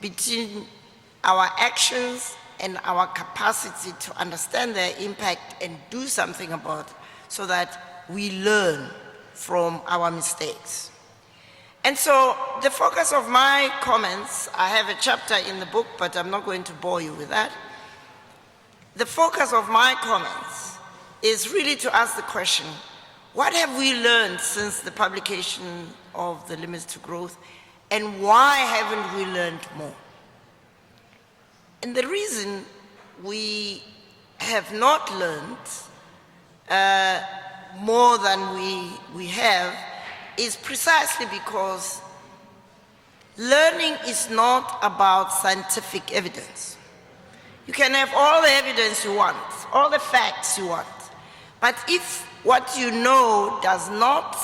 S6: between our actions and our capacity to understand their impact and do something about it so that we learn from our mistakes. And so the focus of my comments, I have a chapter in the book, but I'm not going to bore you with that. The focus of my comments is really to ask the question, what have we learned since the publication of the Limits to Growth, and why haven't we learned more? And the reason we have not learned more than we have is precisely because learning is not about scientific evidence. You can have all the evidence you want, all the facts you want, but if what you know does not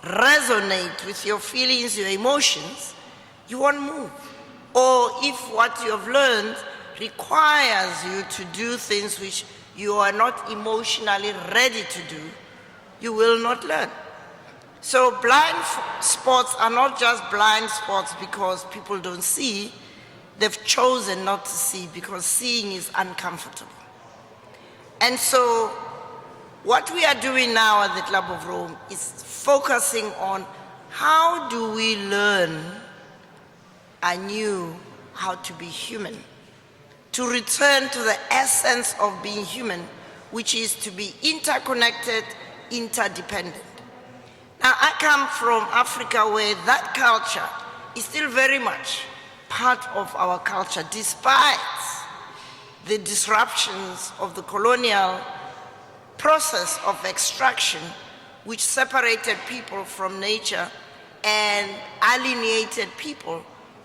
S6: resonate with your feelings, your emotions, you won't move. Or if what you have learned requires you to do things which you are not emotionally ready to do, you will not learn. So blind spots are not just blind spots because people don't see, they've chosen not to see because seeing is uncomfortable. And so What we are doing now at the Club of Rome is focusing on how do we learn anew how to be human, to return to the essence of being human, which is to be interconnected, interdependent. Now, I come from Africa where that culture is still very much part of our culture, despite the disruptions of the colonial process of extraction, which separated people from nature and alienated people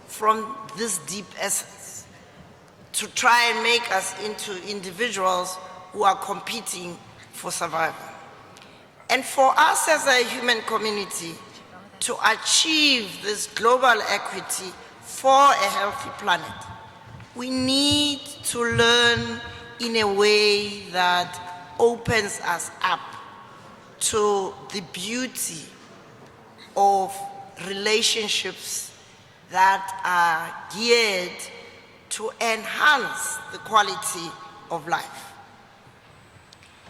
S6: from this deep essence, to try and make us into individuals who are competing for survival. And for us as a human community to achieve this global equity for a healthy planet, we need to learn in a way that opens us up to the beauty of relationships that are geared to enhance the quality of life.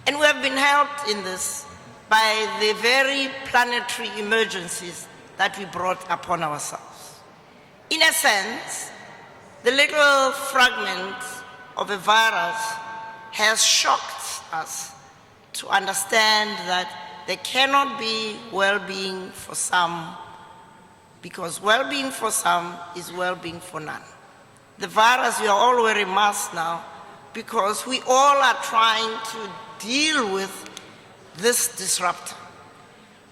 S6: And we have been helped in this by the very planetary emergencies that we brought upon ourselves. In a sense, the little fragment of a virus has shocked us to understand that there cannot be well-being for some, because well-being for some is well-being for none. The virus, we are all wearing masks now because we all are trying to deal with this disruptor.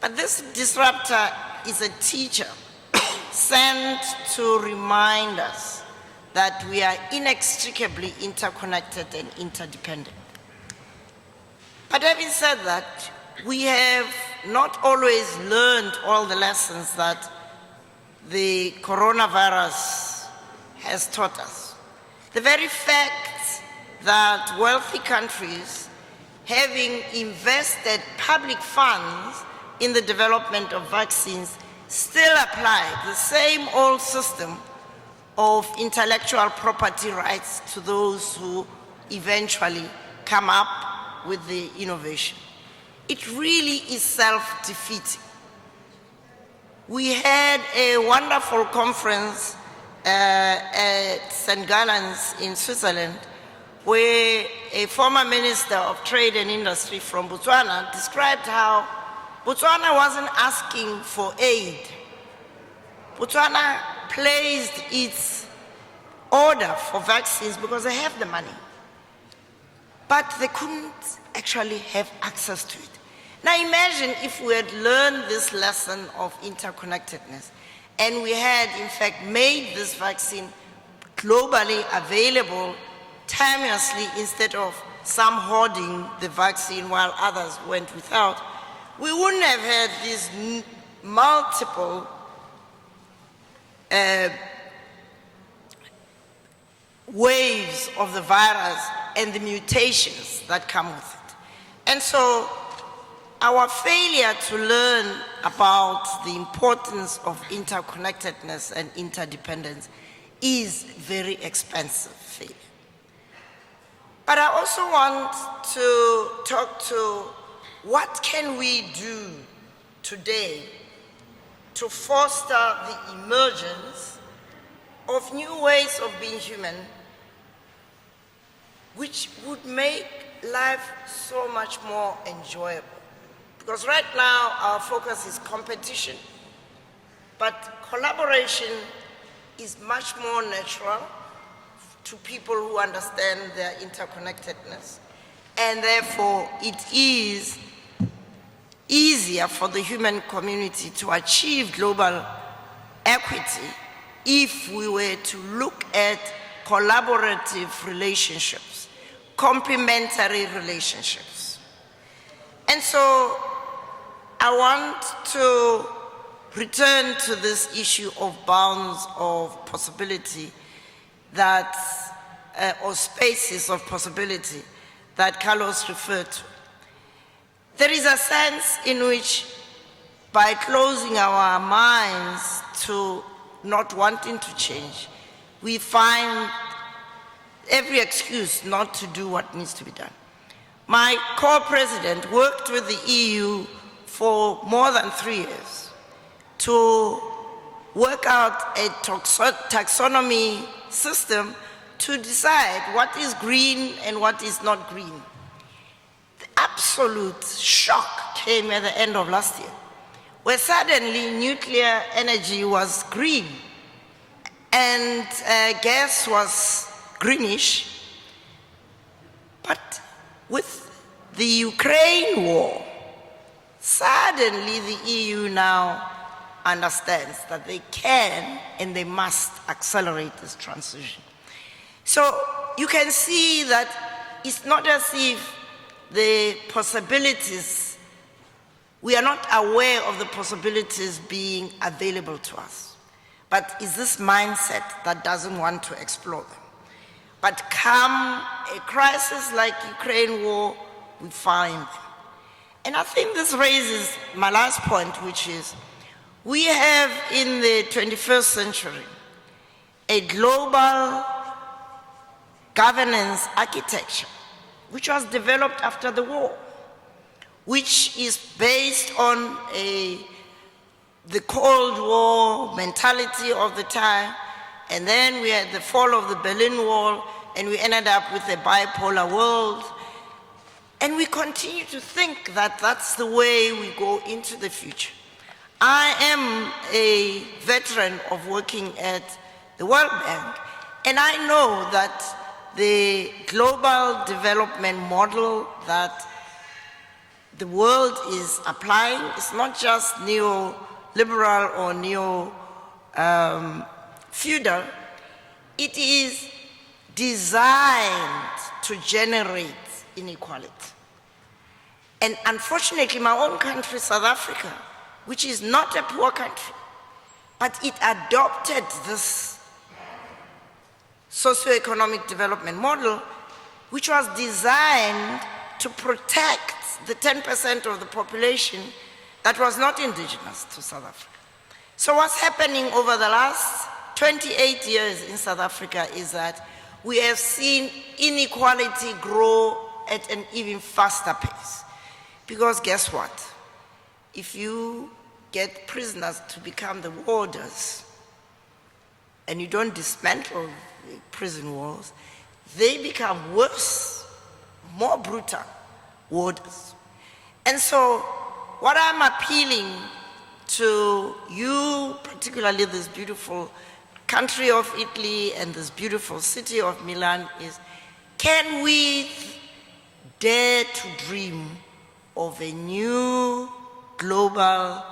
S6: But this disruptor is a teacher sent to remind us that we are inextricably interconnected and interdependent. But having said that, we have not always learned all the lessons that the coronavirus has taught us. The very fact that wealthy countries, having invested public funds in the development of vaccines, still apply the same old system of intellectual property rights to those who eventually come up with the innovation. It really is self-defeating. We had a wonderful conference at St. Gallen's in Switzerland, where a former Minister of Trade and Industry from Botswana described how Botswana wasn't asking for aid. Botswana placed its order for vaccines because they have the money, but they couldn't actually have access to it. Now imagine if we had learned this lesson of interconnectedness and we had in fact made this vaccine globally available timelessly instead of some hoarding the vaccine while others went without, we wouldn't have had these multiple waves of the virus and the mutations that come with it. And so our failure to learn about the importance of interconnectedness and interdependence is very expensive failure. But I also want to talk to what can we do today to foster the emergence of new ways of being human, which would make life so much more enjoyable. Because right now our focus is competition, but collaboration is much more natural to people who understand their interconnectedness, and therefore it is easier for the human community to achieve global equity if we were to look at collaborative relationships, complementary relationships. And so I want to return to this issue of bounds of possibility that, or spaces of possibility that Carlos referred to. There is a sense in which by closing our minds to not wanting to change, we find every excuse not to do what needs to be done. my co-president worked with the EU for more than 3 years to work out a taxonomy system to decide what is green and what is not green. The absolute shock came at the end of last year, where suddenly nuclear energy was green and gas was greenish. But with the Ukraine war, suddenly the EU now understands that they can and they must accelerate this transition. So you can see that it's not as if the possibilities, we are not aware of the possibilities being available to us. But it's this mindset that doesn't want to explore them. But come a crisis like Ukraine war, we find them. And I think this raises my last point, which is we have in the 21st century a global governance architecture which was developed after the war, which is based on the Cold War mentality of the time, and then we had the fall of the Berlin Wall, and we ended up with a bipolar world. And we continue to think that that's the way we go into the future. I am a veteran of working at the World Bank, and I know that the global development model that the world is applying is not just neoliberal or neo-feudal. It is designed to generate inequality. And unfortunately, my own country, South Africa, which is not a poor country, but it adopted this socioeconomic development model, which was designed to protect the 10% of the population that was not indigenous to South Africa. So what's happening over the last 28 years in South Africa is that we have seen inequality grow at an even faster pace. Because guess what? If you get prisoners to become the warders and you don't dismantle the prison walls, they become worse, more brutal warders. And so what I'm appealing to you, particularly this beautiful country of Italy and this beautiful city of Milan, is can we dare to dream of a new global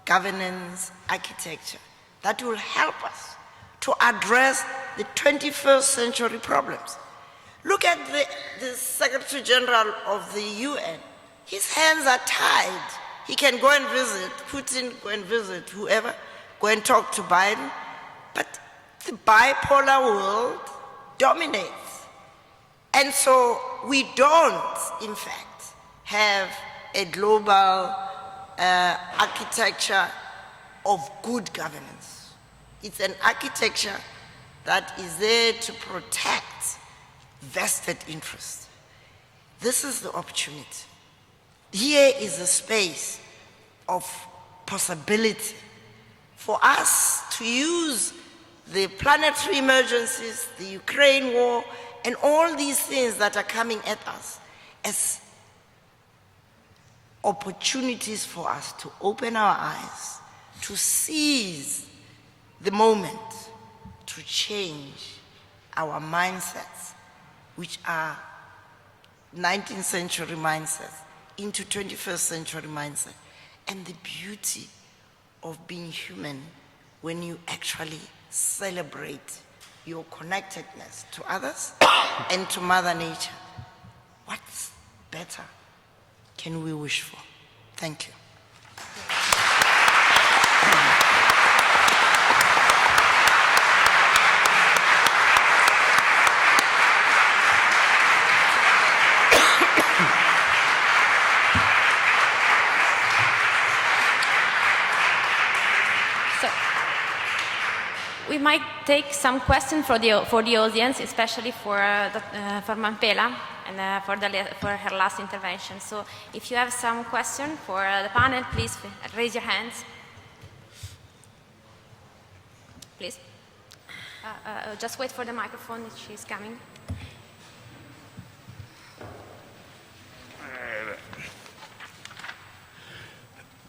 S6: governance architecture that will help us to address the 21st century problems. Look at the Secretary General of the UN. His hands are tied. He can go and visit Putin, go and visit whoever, go and talk to Biden, but the bipolar world dominates. And so we don't, in fact, have a global architecture of good governance. It's an architecture that is there to protect vested interests. This is the opportunity. Here is a space of possibility for us to use the planetary emergencies, the Ukraine war, and all these things that are coming at us as opportunities for us to open our eyes, to seize the moment, to change our mindsets, which are 19th century mindsets, into 21st century mindset. And the beauty of being human when you actually celebrate your connectedness to others and to Mother Nature. What's better can we wish for? Thank you.
S2: We might take some questions for the audience, especially for Mampela. and for her last intervention. So if you have some question for the panel, please raise your hands. Please. Just wait for the microphone, she's coming.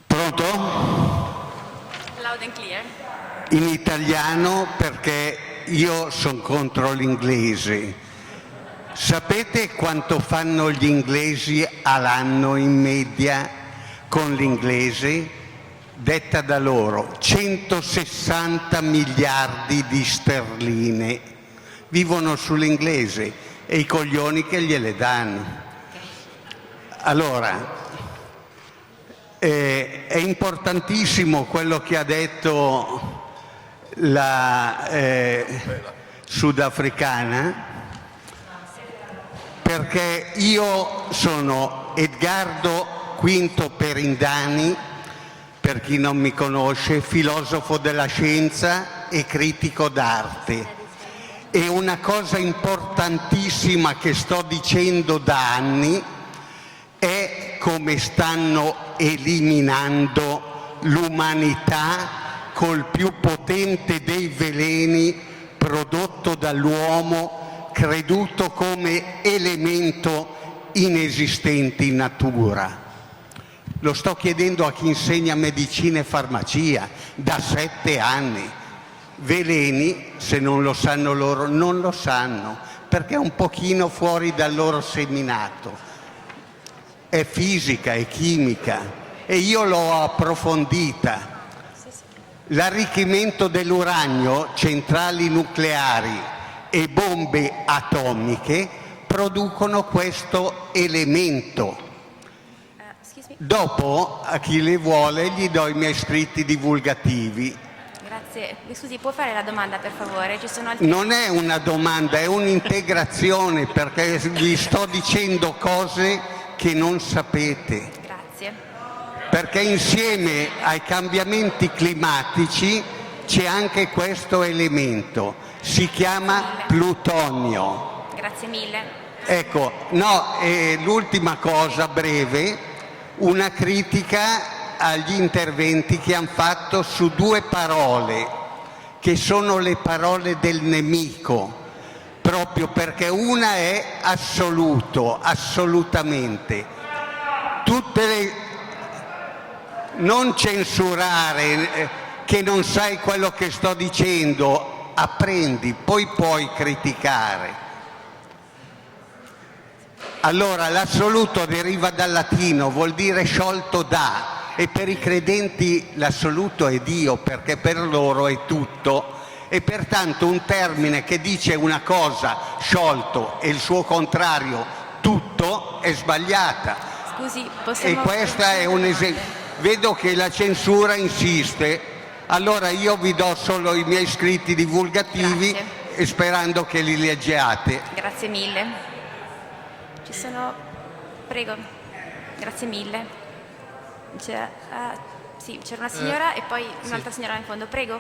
S7: Pronto?
S2: Loud and clear.
S7: In italiano perché io sono contro l'inglese. Sapete quanto fanno gli inglesi all'anno in media con l'inglese? Detta da loro, 160 miliardi di sterline. Vivono sull'inglese e i coglioni che gliele danno. Allora, è importantissimo quello che ha detto la sudafricana, perché io sono Edgardo V Perindani, per chi non mi conosce, filosofo della scienza e critico d'arte. E una cosa importantissima che sto dicendo da anni è come stanno eliminando l'umanità col più potente dei veleni prodotto dall'uomo, creduto come elemento inesistente in natura. Lo sto chiedendo a chi insegna medicina e farmacia da 7 anni. Veleni, se non lo sanno loro, non lo sanno, perché è un pochino fuori dal loro seminato. È fisica, è chimica e io l'ho approfondita. L'arricchimento dell'uranio, centrali nucleari e bombe atomiche producono questo elemento. Dopo, a chi le vuole, gli do i miei scritti divulgativi.
S2: Grazie. Scusi, può fare la domanda per favore? Ci sono altri...
S7: Non è una domanda, è un'integrazione, perché vi sto dicendo cose che non sapete.
S2: Grazie.
S7: Perché insieme ai cambiamenti climatici c'è anche questo elemento, si chiama plutonio.
S2: Grazie mille.
S7: Ecco, no, e l'ultima cosa breve, una critica agli interventi che hanno fatto su 2 parole, che sono le parole del nemico, proprio perché una è assoluto, assolutamente. Non censurare, che non sai quello che sto dicendo, apprendi, poi puoi criticare. Allora, l'assoluto deriva dal latino, vuol dire sciolto da, e per i credenti l'assoluto è Dio, perché per loro è tutto, e pertanto un termine che dice una cosa, sciolto, e il suo contrario, tutto, è sbagliata.
S2: Scusi, possiamo...
S7: E questo è un esempio. Vedo che la censura insiste, allora io vi do solo i miei scritti divulgativi.
S2: Grazie.
S7: E sperando che li leggiate.
S2: Grazie mille. Ci sono... Prego. Grazie mille. Sì, c'era una signora e poi un'altra signora in fondo. Prego.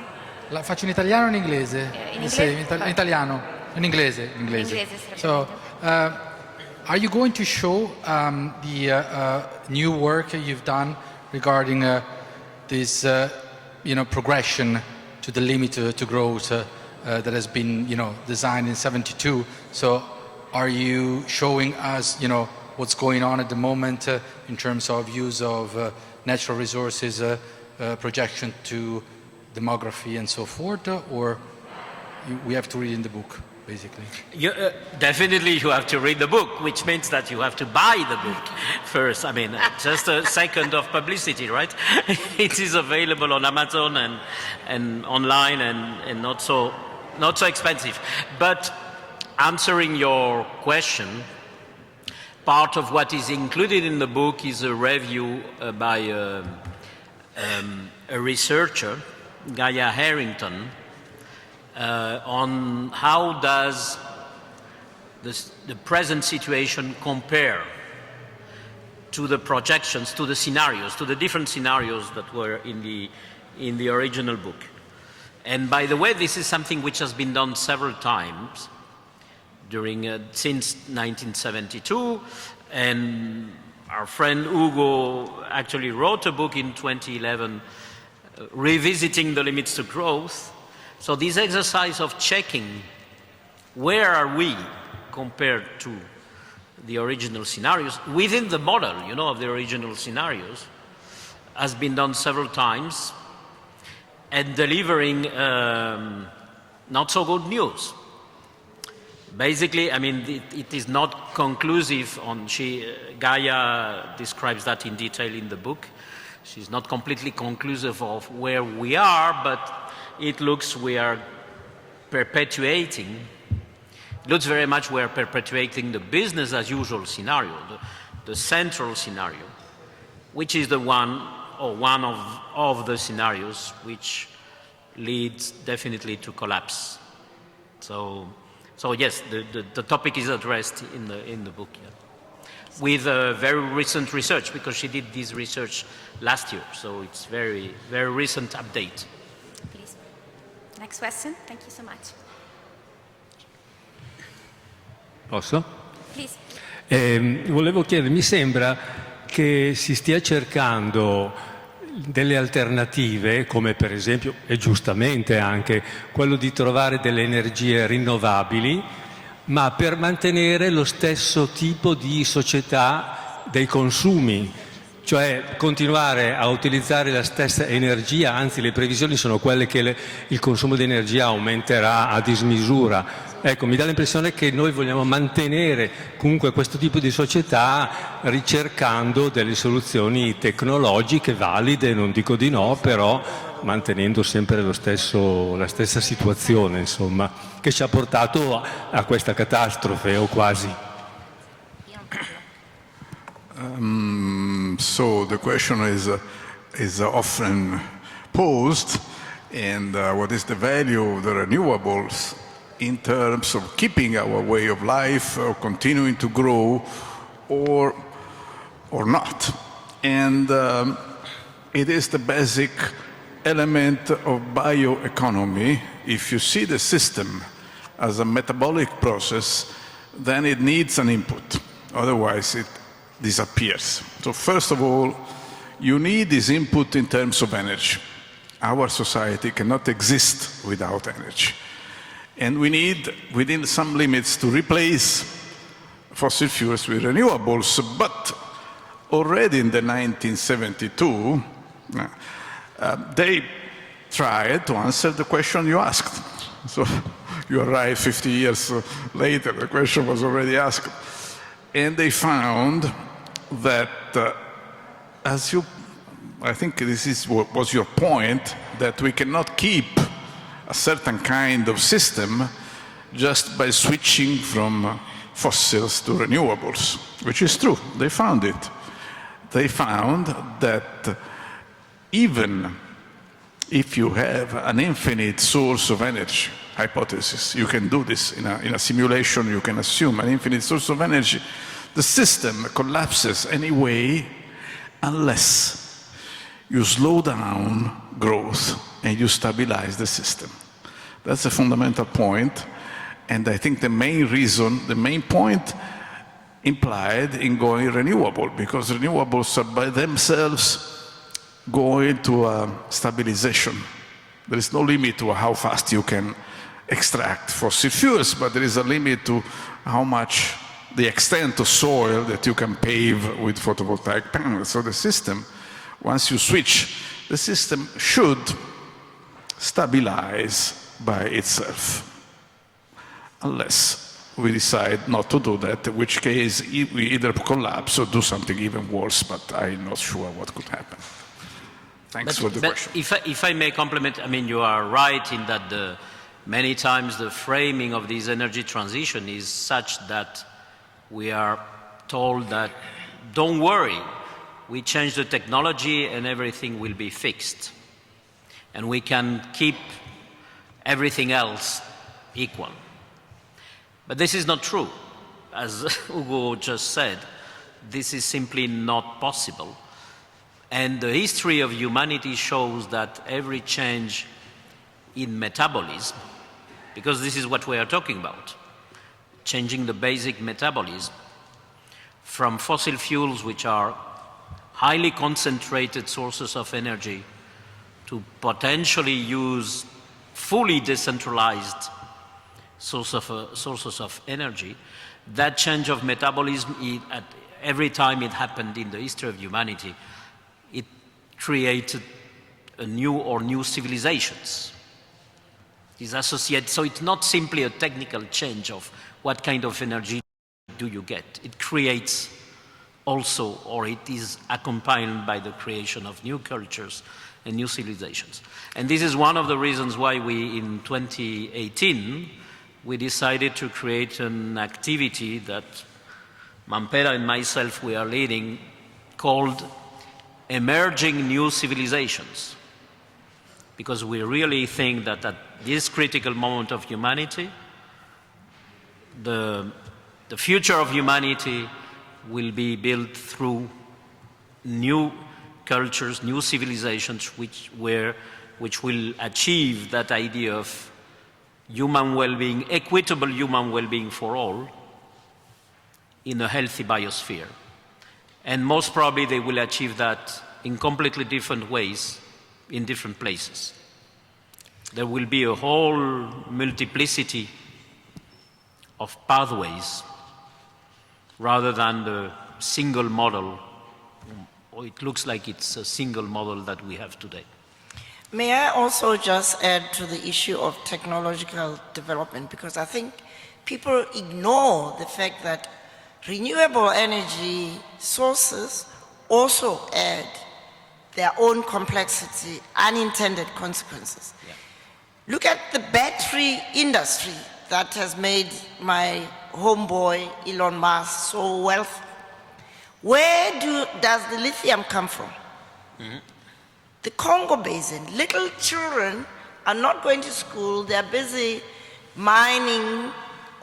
S8: La faccio in italiano o in inglese?
S2: In inglese?
S8: In italiano. In inglese.
S2: In inglese,
S8: So, are you going to show the new work you've done regarding this, progression to the limit to growth that has been, designed in '72? So, are you showing us, what's going on at the moment in terms of use of natural resources, projection to demography and so forth, or we have to read in the book, basically?
S4: Definitely you have to read the book, which means that you have to buy the book first. I mean, just a second of publicity, right? It is available on Amazon and online and not so expensive. But answering your question, part of what is included in the book is a review by a researcher, Gaia Harrington, on how does the present situation compare to the projections, to the scenarios, to the different scenarios that were in the original book. And by the way, this is something which has been done several times, since 1972, and our friend Hugo actually wrote a book in 2011 revisiting the limits to growth. So this exercise of checking where are we compared to the original scenarios within the model, of the original scenarios, has been done several times and delivering not so good news. Basically, I mean, it is not conclusive on, Gaia describes that in detail in the book. She's not completely conclusive of where we are, but it looks we are perpetuating, it looks very much we are perpetuating the business as usual scenario, the central scenario, which is the one of the scenarios which leads definitely to collapse. So yes, the topic is addressed in the book, yeah. With very recent research, because she did this research last year, so it's very, very recent update.
S2: Please. Next question. Thank you so much.
S9: Posso?
S2: Please.
S9: Volevo chiedere, mi sembra che si stia cercando delle alternative, come per esempio, e giustamente anche, quello di trovare delle energie rinnovabili, ma per mantenere lo stesso tipo di società dei consumi, cioè continuare a utilizzare la stessa energia, anzi le previsioni sono quelle che il consumo di energia aumenterà a dismisura. Ecco, mi dà l'impressione che noi vogliamo mantenere comunque questo tipo di società ricercando delle soluzioni tecnologiche valide, non dico di no, però mantenendo sempre la stessa situazione, insomma, che ci ha portato a questa catastrofe o quasi.
S3: So the question is often posed, and what is the value of the renewables in terms of keeping our way of life, or continuing to grow, or not? And it is the basic element of bioeconomy. If you see the system as a metabolic process, then it needs an input. Otherwise, it disappears. So first of all, you need this input in terms of energy. Our society cannot exist without energy. And we need, within some limits, to replace fossil fuels with renewables. But already in the 1972, they tried to answer the question you asked. So you arrived 50 years later, the question was already asked. And they found that, I think this was your point, that we cannot keep a certain kind of system just by switching from fossils to renewables, which is true. They found it. They found that even if you have an infinite source of energy, hypothesis, you can do this in a simulation, you can assume an infinite source of energy, the system collapses anyway unless you slow down growth and you stabilize the system. That's a fundamental point, and I think the main reason, the main point implied in going renewable, because renewables are by themselves going to stabilization. There is no limit to how fast you can extract fossil fuels, but there is a limit to how much, the extent of soil that you can pave with photovoltaic panels. So the system, once you switch, the system should stabilize by itself, unless we decide not to do that, in which case we either collapse or do something even worse, but I'm not sure what could happen. Thanks for the question.
S4: If I may compliment, I mean, you are right in that many times the framing of this energy transition is such that we are told that, don't worry, we change the technology and everything will be fixed. And we can keep everything else equal. But this is not true. As Hugo just said, this is simply not possible. And the history of humanity shows that every change in metabolism, because this is what we are talking about, changing the basic metabolism from fossil fuels, which are highly concentrated sources of energy, to potentially use fully decentralized sources of energy. That change of metabolism, at every time it happened in the history of humanity, it created a new civilizations. Is associated, so it's not simply a technical change of what kind of energy do you get. It creates also, or it is accompanied by the creation of new cultures and new civilizations. And this is one of the reasons why we, in 2018, we decided to create an activity that Mampera and myself, we are leading, called Emerging New Civilizations. Because we really think that at this critical moment of humanity, the future of humanity will be built through new cultures, new civilizations, which will achieve that idea of human well-being, equitable human well-being for all, in a healthy biosphere. And most probably they will achieve that in completely different ways, in different places. There will be a whole multiplicity of pathways rather than the single model, or it looks like it's a single model that we have today.
S6: May I also just add to the issue of technological development, because I think people ignore the fact that renewable energy sources also add their own complexity, unintended consequences. Yeah. Look at the battery industry that has made my homeboy Elon Musk so wealthy. Where does the lithium come from? Mm-hmm. The Congo Basin. Little children are not going to school, they're busy mining,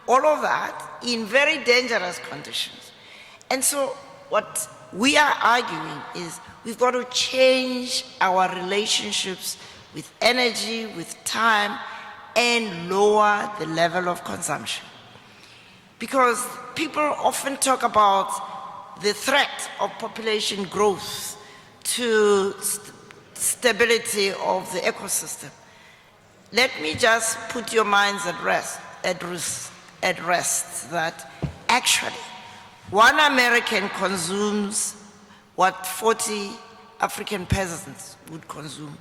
S6: all of that in very dangerous conditions. And so what we are arguing is we've got to change our relationships with energy, with time, and lower the level of consumption. Because people often talk about the threat of population growth to stability of the ecosystem. Let me just put your minds at rest that actually one American consumes what 40 African peasants would consume.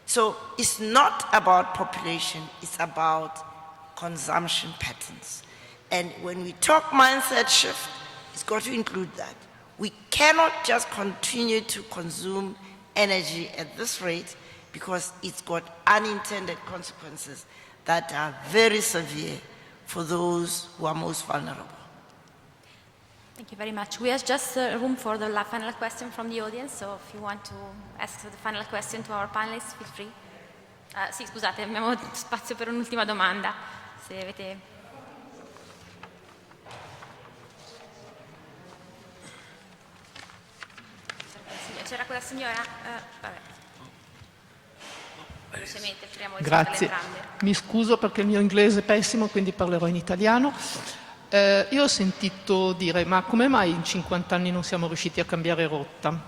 S6: So it's not about population, it's about consumption patterns. And when we talk mindset shift, it's got to include that. We cannot just continue to consume energy at this rate because it's got unintended consequences that are very severe for those who are most vulnerable.
S2: Thank you very much. We have just room for the final question from the audience, so if you want to ask the final question to our panelists, feel free. Sì, scusate, abbiamo spazio per un'ultima domanda. Se avete... C'era quella signora? Vabbè. Velocemente, speriamo di
S10: Grazie. Mi scuso perché il mio inglese è pessimo, quindi parlerò in italiano. Io ho sentito dire, ma come mai in 50 anni non siamo riusciti a cambiare rotta?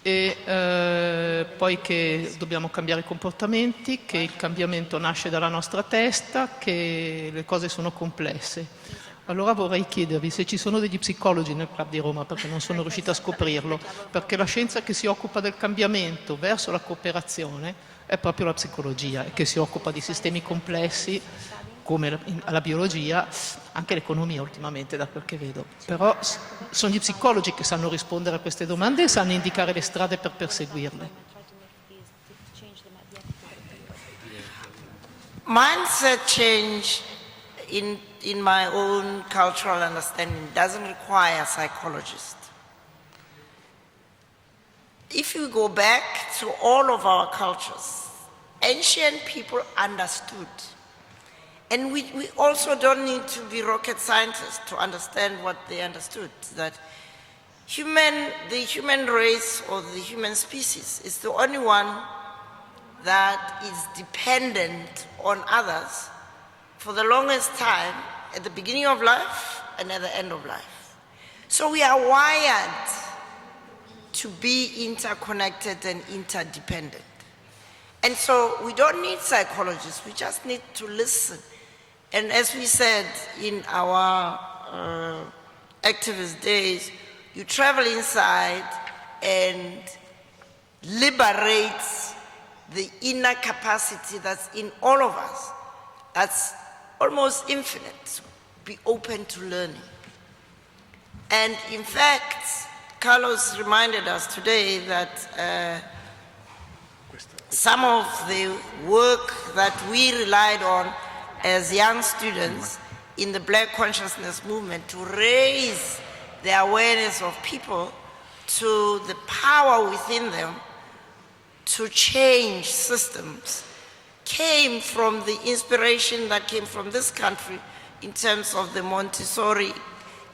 S10: E poi che dobbiamo cambiare i comportamenti, che il cambiamento nasce dalla nostra testa, che le cose sono complesse. Allora vorrei chiedervi se ci sono degli psicologi nel Club di Roma, perché non sono riuscita a scoprirlo, perché la scienza che si occupa del cambiamento verso la cooperazione è proprio la psicologia, e che si occupa di sistemi complessi come la biologia, anche l'economia ultimamente da quel che vedo. Però sono gli psicologi che sanno rispondere a queste domande e sanno indicare le strade per perseguirle.
S6: Mindset change in my own cultural understanding doesn't require a psychologist. If you go back to all of our cultures, ancient people understood. And we also don't need to be rocket scientists to understand what they understood, that the human race or the human species is the only one that is dependent on others for the longest time at the beginning of life and at the end of life. So we are wired to be interconnected and interdependent. And so we don't need psychologists, we just need to listen. And as we said in our activist days, you travel inside and liberate the inner capacity that's in all of us, that's almost infinite, be open to learning. And in fact, Carlos reminded us today that some of the work that we relied on as young students in the Black consciousness movement to raise the awareness of people to the power within them to change systems came from the inspiration that came from this country in terms of the Montessori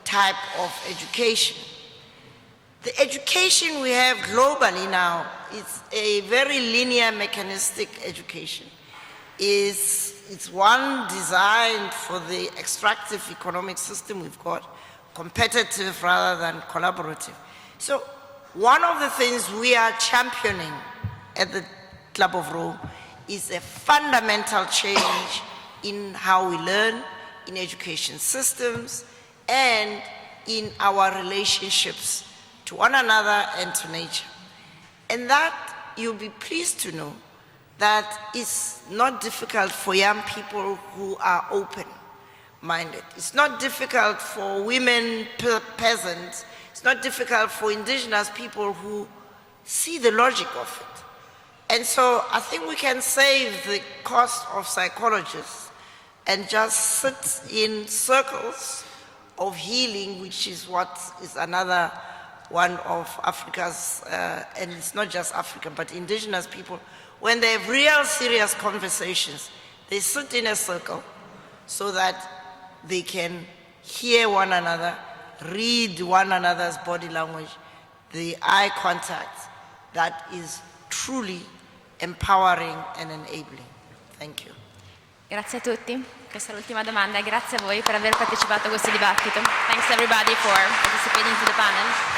S6: type of education. The education we have globally now is a very linear mechanistic education. It's one designed for the extractive economic system we've got, competitive rather than collaborative. So one of the things we are championing at the Club of Rome is a fundamental change in how we learn, in education systems, and in our relationships to one another and to nature. And that, you'll be pleased to know, that it's not difficult for young people who are open-minded. It's not difficult for women, peasants. It's not difficult for indigenous people who see the logic of it. And so I think we can save the cost of psychologists and just sit in circles of healing, which is what is another one of Africa's, and it's not just Africa, but indigenous people. When they have real serious conversations, they sit in a circle so that they can hear one another, read one another's body language, the eye contact that is truly empowering and enabling. Thank you.
S2: Grazie a tutti. Questa è l'ultima domanda. Grazie a voi per aver partecipato a questo dibattito. Thanks everybody for participating to the panel.